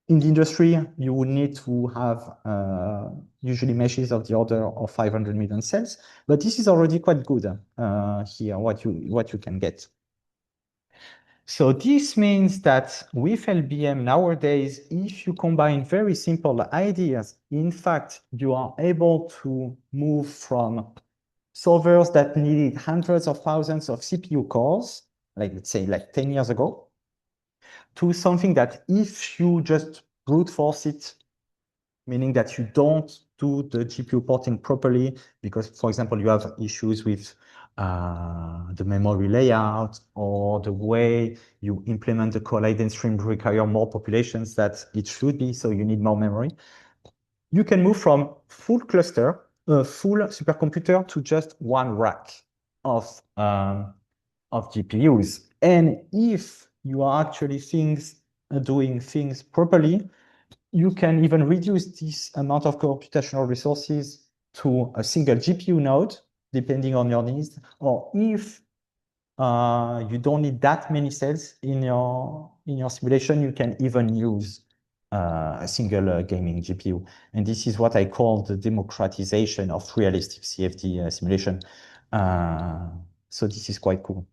In the industry, you would need to have usually meshes of the order of 500 million cells, but this is already quite good here, what you can get. So this means that with LBM nowadays, if you combine very simple ideas, in fact, you are able to move from solvers that needed hundreds of thousands of CPU cores, like let's say like 10 years ago, to something that if you just brute force it, meaning that you don't do the GPU porting properly, because, for example, you have issues with the memory layout or the way you implement the colliding stream require more populations that it should be, so you need more memory. You can move from full cluster, full supercomputer to just one rack of GPUs. And if you are actually doing things properly, you can even reduce this amount of computational resources to a single GPU node, depending on your needs. Or if you don't need that many cells in your simulation, you can even use a single gaming GPU. And this is what I call the democratization of realistic CFD simulation. So this is quite cool.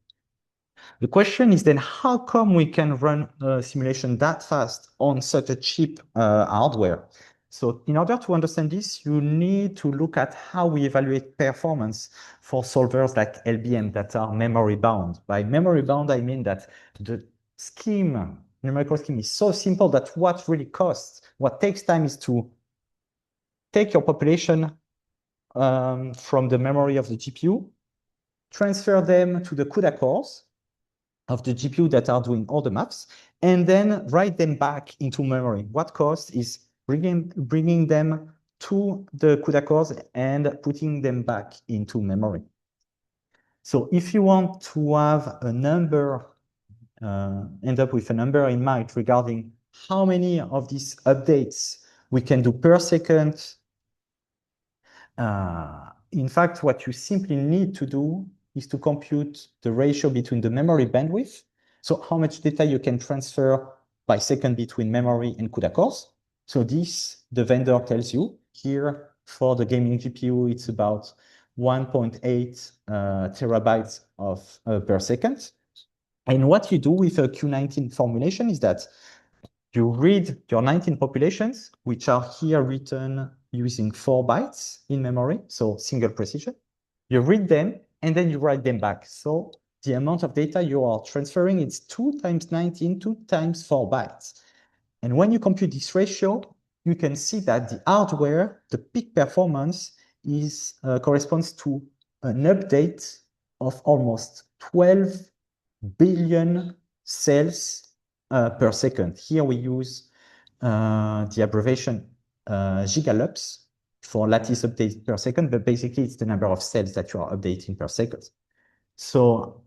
The question is then, how come we can run a simulation that fast on such a cheap hardware? So in order to understand this, you need to look at how we evaluate performance for solvers like LBM that are memory bound. By memory bound, I mean that the scheme, numerical scheme, is so simple that what really costs, what takes time is to take your population from the memory of the GPU, transfer them to the CUDA cores of the GPU that are doing all the maths, and then write them back into memory. What costs is bringing them to the CUDA cores and putting them back into memory. So if you want to have a number, end up with a number in mind regarding how many of these updates we can do per second, in fact, what you simply need to do is to compute the ratio between the memory bandwidth, so how much data you can transfer by second between memory and CUDA cores. So this, the vendor tells you here for the gaming GPU, it's about 1.8 terabytes per second. And what you do with a Q19 formulation is that you read your 19 populations, which are here written using 4 bytes in memory, so single precision. You read them, and then you write them back. So the amount of data you are transferring is 2 times 19, 2 times 4 bytes. And when you compute this ratio, you can see that the hardware, the peak performance, corresponds to an update of almost 12 billion cells per second. Here we use the abbreviation gigalux for lattice updates per second, but basically it's the number of cells that you are updating per second. So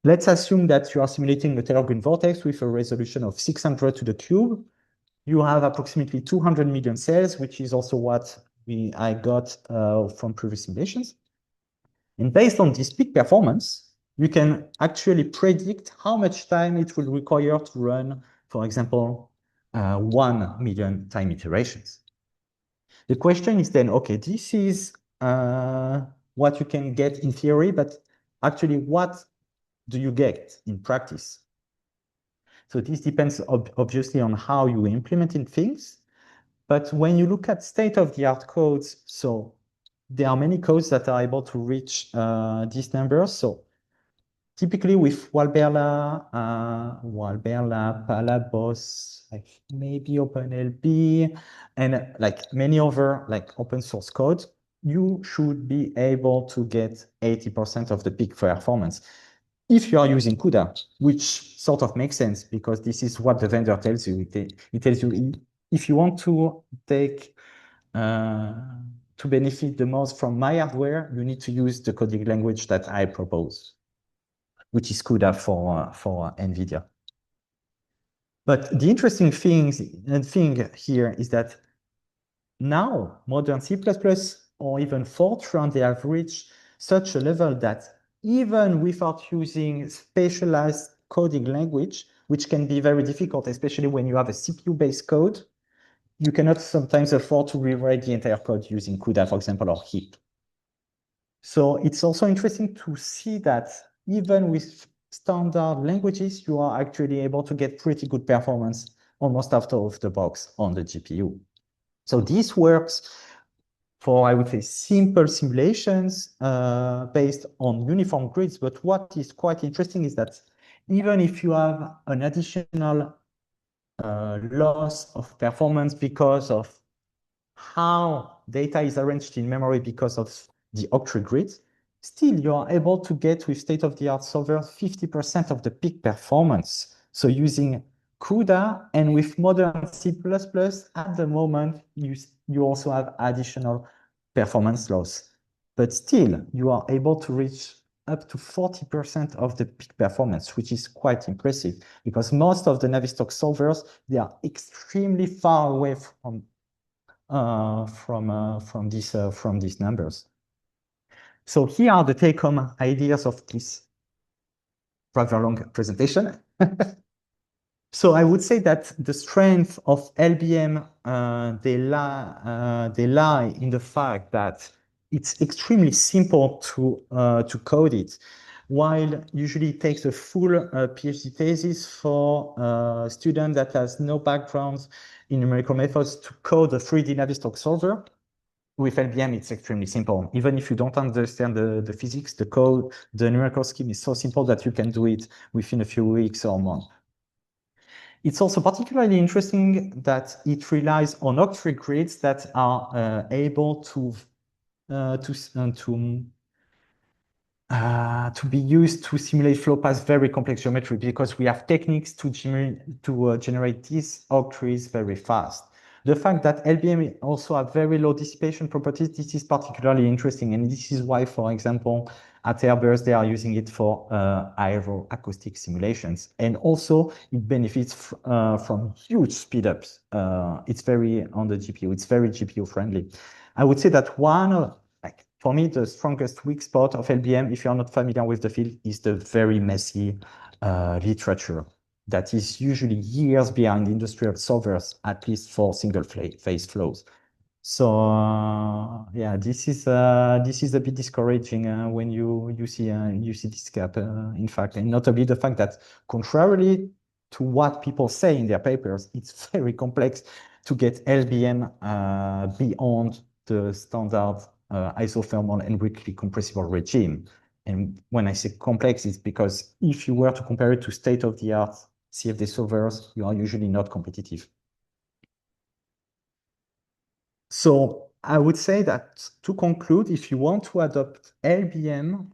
let's assume that you are simulating a Taylor green vortex with a resolution of 600 to the cube. You have approximately 200 million cells, which is also what I got from previous simulations. And based on this peak performance, you can actually predict how much time it will require to run, for example, 1 million time iterations. The question is then, okay, this is what you can get in theory, but actually what do you get in practice? So this depends obviously on how you implement things. But when you look at state-of-the-art codes, so there are many codes that are able to reach these numbers. So typically with Walberla, Palabos, like maybe OpenLB, and like many other like open source code, you should be able to get 80% of the peak performance. If you are using CUDA, which sort of makes sense because this is what the vendor tells you. It tells you if you want to take to benefit the most from my hardware, you need to use the coding language that I propose, which is CUDA for NVIDIA. But the interesting thing here is that now modern C++ or even Fortran, they have reached such a level that even without using specialized coding language, which can be very difficult, especially when you have a CPU-based code, you cannot sometimes afford to rewrite the entire code using CUDA, for example, or heap. So it's also interesting to see that even with standard languages, you are actually able to get pretty good performance almost out of the box on the GPU. So this works for, I would say, simple simulations based on uniform grids. But what is quite interesting is that even if you have an additional loss of performance because of how data is arranged in memory because of the octree grid, still you are able to get with state-of-the-art solvers 50% of the peak performance. So using CUDA and with modern C++, at the moment, you also have additional performance loss. But still, you are able to reach up to 40% of the peak performance, which is quite impressive because most of the Navier-Stokes solvers, they are extremely far away from these numbers. So here are the take-home ideas of this rather long presentation. So I would say that the strength of LBM, they lie in the fact that it's extremely simple to code it. while usually it takes a full PhD thesis for a student that has no background in numerical methods to code a 3D Navier-Stokes solver. With LBM, it's extremely simple. Even if you don't understand the physics, the code, the numerical scheme is so simple that you can do it within a few weeks or months. It's also particularly interesting that it relies on octree grids that are able to be used to simulate flow paths very complex geometry, because we have techniques to generate these octrees very fast. The fact that LBM also have very low dissipation properties, this is particularly interesting. And this is why, for example, at Airbus, they are using it for aeroacoustic simulations. And also it benefits from huge speedups. It's very on the GPU, it's very GPU friendly. I would say that for me, the strongest weak spot of LBM, if you're not familiar with the field, is the very messy literature that is usually years behind industrial solvers, at least for single phase flows. So yeah, this is a bit discouraging when you see this gap. In fact, and notably the fact that, contrarily to what people say in their papers, it's very complex to get LBM beyond the standard isothermal and weakly compressible regime. And when I say complex, it's because if you were to compare it to state-of-the-art CFD solvers, you are usually not competitive. So I would say that, to conclude, if you want to adopt LBM,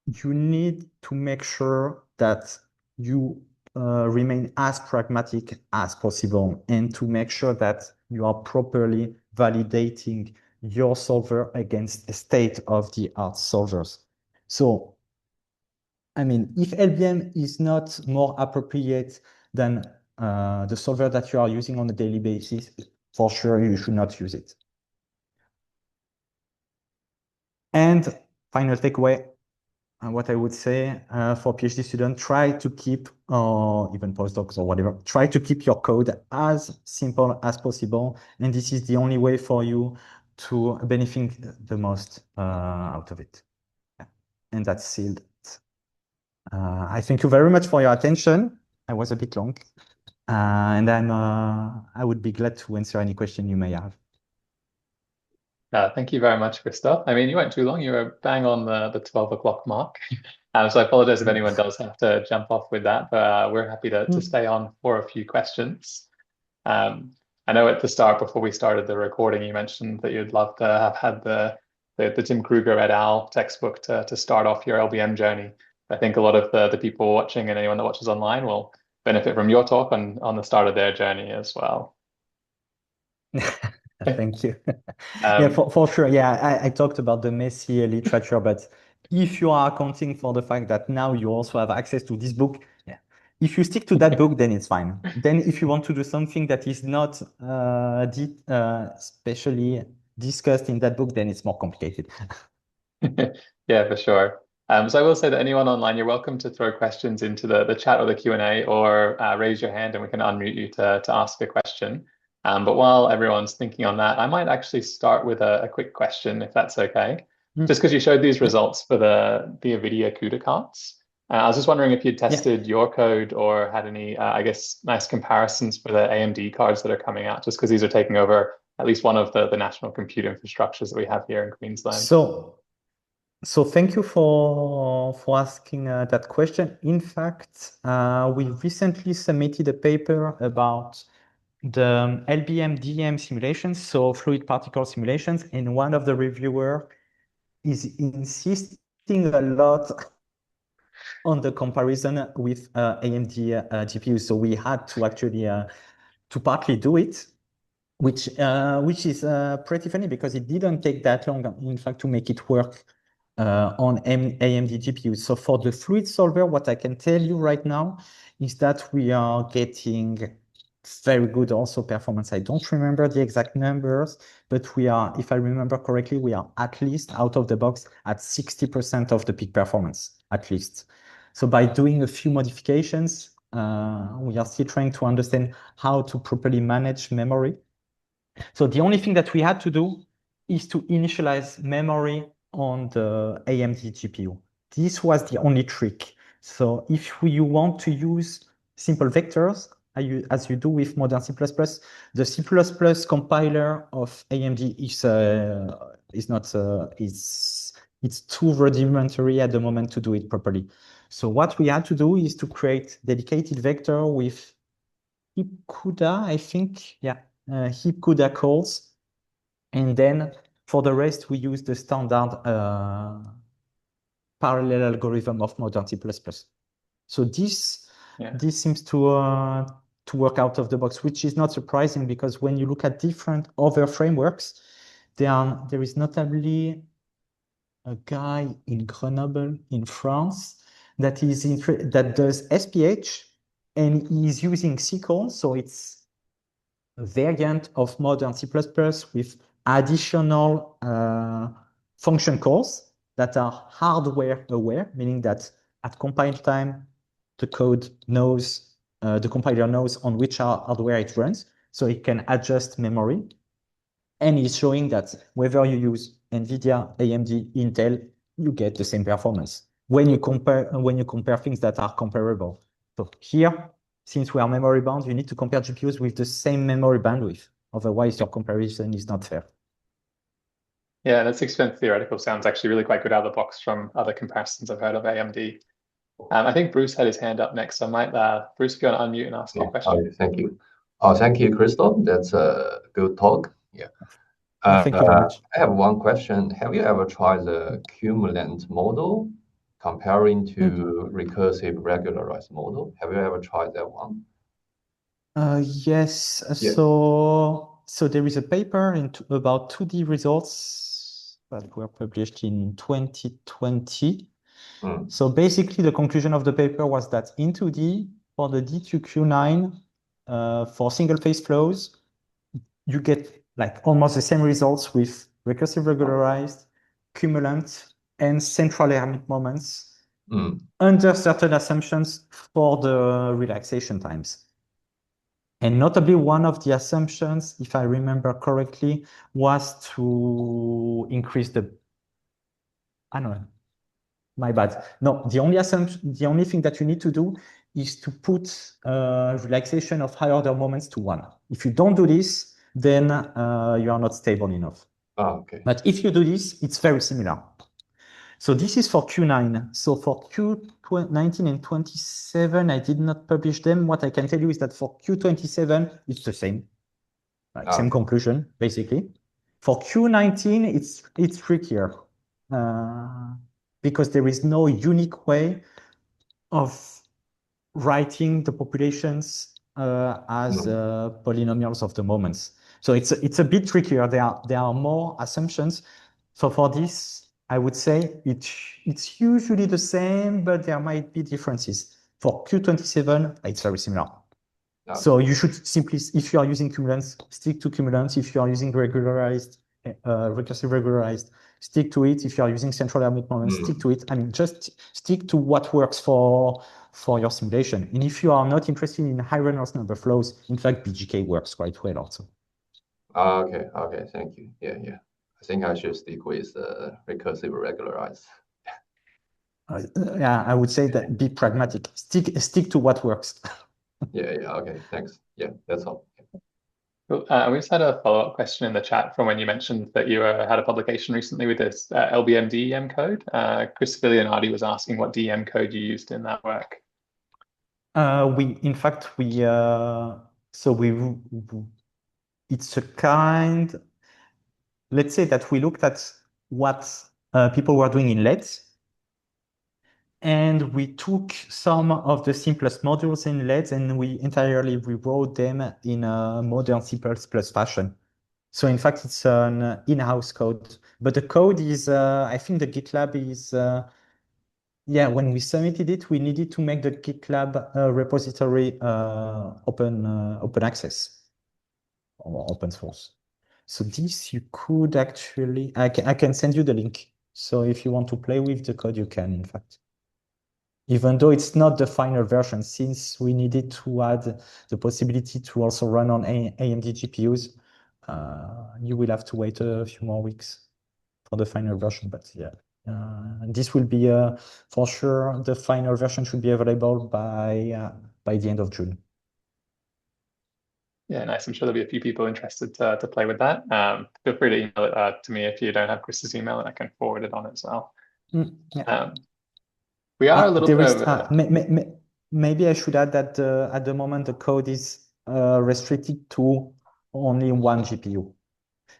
you need to make sure that you remain as pragmatic as possible, and to make sure that you are properly validating your solver against state-of-the-art solvers. So, I mean, if LBM is not more appropriate than the solver that you are using on a daily basis, for sure you should not use it. And final takeaway, what I would say for PhD students, try to keep, or even postdocs or whatever, try to keep your code as simple as possible. And this is the only way for you to benefit the most out of it. And that's sealed. I thank you very much for your attention. I was a bit long. And I would be glad to answer any question you may have. Thank you very much, Christophe. I mean, you weren't too long. You were bang on the 12 o'clock mark. So I apologize if anyone does have to jump off with that, but we're happy to stay on for a few questions. I know at the start, before we started the recording, you mentioned that you'd love to have had the Tim Kruger et al. Textbook to start off your LBM journey. I think a lot of the people watching and anyone that watches online will benefit from your talk on the start of their journey as well. Thank you. Yeah, for sure. Yeah, I talked about the messy literature, but if you are accounting for the fact that now you also have access to this book, yeah, if you stick to that book, then it's fine. Then if you want to do something that is not especially discussed in that book, then it's more complicated. Yeah, for sure. So I will say that anyone online, you're welcome to throw questions into the chat or the Q&A, or raise your hand and we can unmute you to ask a question. But while everyone's thinking on that, I might actually start with a quick question, if that's okay. Just because you showed these results for the NVIDIA CUDA cards. I was just wondering if you'd tested your code or had any, I guess, nice comparisons for the AMD cards that are coming out, just because these are taking over at least one of the national compute infrastructures that we have here in Queensland. So thank you for asking that question. In fact, we recently submitted a paper about the LBM DM simulations, so fluid particle simulations, and one of the reviewers is insisting a lot on the comparison with AMD GPUs. So we had to actually to partly do it, which is pretty funny, because it didn't take that long, in fact, to make it work on AMD GPUs. So for the fluid solver, what I can tell you right now is that we are getting very good also performance. I don't remember the exact numbers, but we are, if I remember correctly, we are at least out of the box at 60% of the peak performance, at least. So by doing a few modifications, we are still trying to understand how to properly manage memory. So the only thing that we had to do is to initialize memory on the AMD GPU. this was the only trick. So if you want to use simple vectors, as you do with modern C++, the C++ compiler of AMD is not it's too rudimentary at the moment to do it properly. So what we had to do is to create dedicated vector with heap CUDA, I think, yeah, heap CUDA calls, and then for the rest we use the standard parallel algorithm of modern C++. So this seems to work out of the box, which is not surprising because when you look at different other frameworks, there is notably a guy in Grenoble in France that does SPH and he's using SQL, so it's a variant of modern C++ with additional function calls that are hardware aware, meaning that at compile time, the code knows, the compiler knows on which hardware it runs, so it can adjust memory. And it's showing that whether you use NVIDIA, AMD, Intel, you get the same performance when you compare things that are comparable. So here, since we are memory bound, you need to compare GPUs with the same memory bandwidth. Otherwise, your comparison is not fair. Yeah, that 6% theoretical sounds actually really quite good out of the box from other comparisons I've heard of AMD. I think Bruce had his hand up next. So I might, Bruce, if you want to unmute and ask your question. Okay, thank you. Thank you, Christophe. That's a good talk. Yeah. Thank you very much. I have one question. Have you ever tried the cumulant model comparing to recursive regularized model? Have you ever tried that one? Yes. Yeah. So there is a paper about 2D results that were published in 2020. So basically, the conclusion of the paper was that in 2D, for the D2Q9, for single phase flows, you get like almost the same results with recursive regularized, cumulant, and central hermit moments under certain assumptions for the relaxation times. And notably, one of the assumptions, if I remember correctly, was to increase I don't know, my bad. No, the only thing that you need to do is to put relaxation of high order moments to 1. If you don't do this, then you are not stable enough. Oh, okay. But if you do this, it's very similar. So this is for Q9. So for Q19 and 27, I did not publish them. What I can tell you is that for Q27, it's the same. Same conclusion, basically. For Q19, it's trickier because there is no unique way of writing the populations as polynomials of the moments. So it's a bit trickier. There are more assumptions. So for this, I would say it's usually the same, but there might be differences. For Q27, it's very similar. Okay. So you should simply, if you are using cumulants, stick to cumulants. If you are using regularized, recursive regularized, stick to it. If you are using central hermit moments, stick to it. I mean, just stick to what works for your simulation. And if you are not interested in high Reynolds number flows, in fact, BGK works quite well also. Okay, thank you. Yeah. I think I should stick with recursive regularized. Yeah, I would say that be pragmatic. Stick to what works. Yeah. Okay, thanks. Yeah, that's all. Cool. We just had a follow-up question in the chat from when you mentioned that you had a publication recently with this LBM DEM code. Chris Leonardi was asking what DEM code you used in that work. It's a kind, let's say that we looked at what people were doing in LEDs, and we took some of the simplest modules in LEDs and we entirely rewrote them in a modern C++ fashion. So in fact, it's an in-house code, but the code is, I think the GitLab is, yeah, when we submitted it, we needed to make the GitLab repository open access or open source. So this you could actually, I can send you the link. So if you want to play with the code, you can, in fact. Even though it's not the final version, since we needed to add the possibility to also run on AMD GPUs, you will have to wait a few more weeks for the final version, but yeah. This will be for sure. The final version should be available by the end of June. Yeah, nice. I'm sure there'll be a few people interested to play with that. Feel free to email it to me if you don't have Chris's email, and I can forward it on as well. Yeah. We are a little there bit is, over. maybe I should add that at the moment the code is restricted to only one GPU.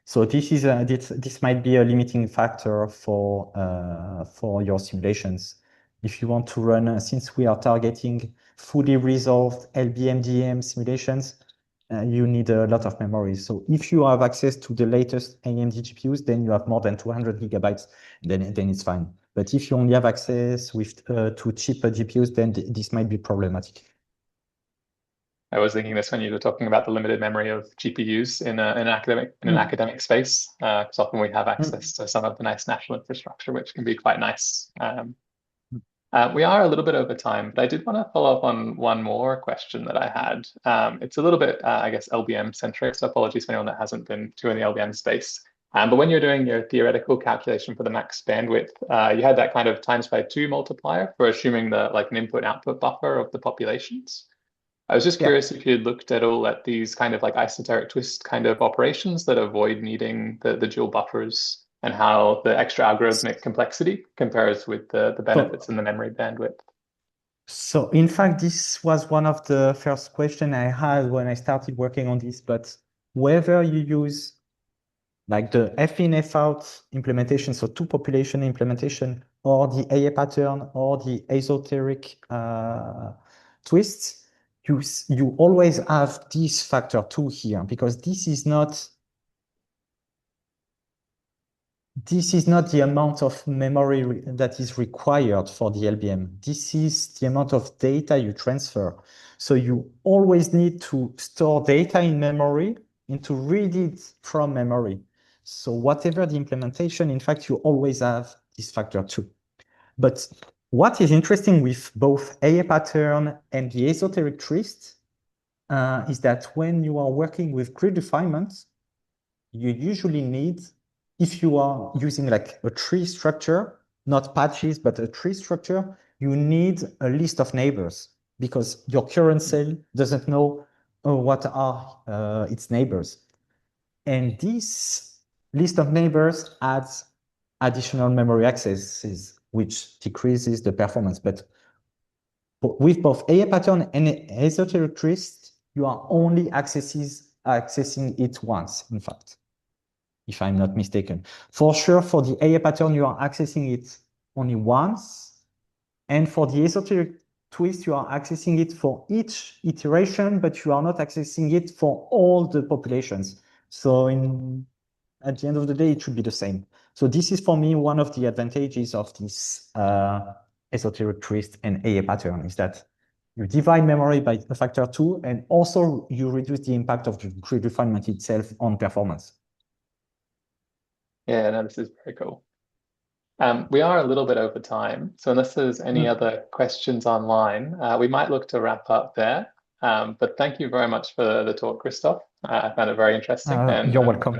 So this is this might be a limiting factor for your simulations. If you want to run, since we are targeting fully resolved LBMDM simulations, you need a lot of memory. So if you have access to the latest AMD GPUs, then you have more than 200 gigabytes, then it's fine. But if you only have access with to cheaper GPUs, then this might be problematic. I was thinking this when you were talking about the limited memory of GPUs in an academic space, because often we have access to some of the nice national infrastructure, which can be quite nice. We are a little bit over time, but I did want to follow up on one more question that I had. It's a little bit, I guess, LBM centric, so apologies for anyone that hasn't been too in the LBM space. But when you're doing your theoretical calculation for the max bandwidth, you had that kind of times by 2 multiplier for assuming the like an input-output buffer of the populations. I was just curious if you'd looked at all at these kind of like esoteric twist kind of operations that avoid needing the dual buffers, and how the extra algorithmic complexity compares with the benefits in the memory bandwidth. So in fact, this was one of the first questions I had when I started working on this, but whether you use like the F in, F out implementation, so two population implementation, or the AA pattern, or the esoteric twists, you always have this factor 2 here, because this is not the amount of memory that is required for the LBM. This is the amount of data you transfer. So you always need to store data in memory and to read it from memory. So whatever the implementation, in fact, you always have this factor 2. But what is interesting with both AA pattern and the esoteric twist is that when you are working with grid refinement, you usually need, if you are using like a tree structure, not patches, but a tree structure, you need a list of neighbors, because your current cell doesn't know what are its neighbors. And this list of neighbors adds additional memory accesses, which decreases the performance. But with both AA pattern and esoteric twist, you are only accessing it once, in fact, if I'm not mistaken. For sure, for the AA pattern, you are accessing it only once. And for the esoteric twist, you are accessing it for each iteration, but you are not accessing it for all the populations. So at the end of the day, it should be the same. So this is, for me, one of the advantages of this esoteric twist and AA pattern, is that you divide memory by a factor 2, and also you reduce the impact of the grid refinement itself on performance. Yeah, no, this is very cool. We are a little bit over time, so unless there's any other questions online, we might look to wrap up there. But thank you very much for the talk, Christophe. I found it very interesting. And you're welcome.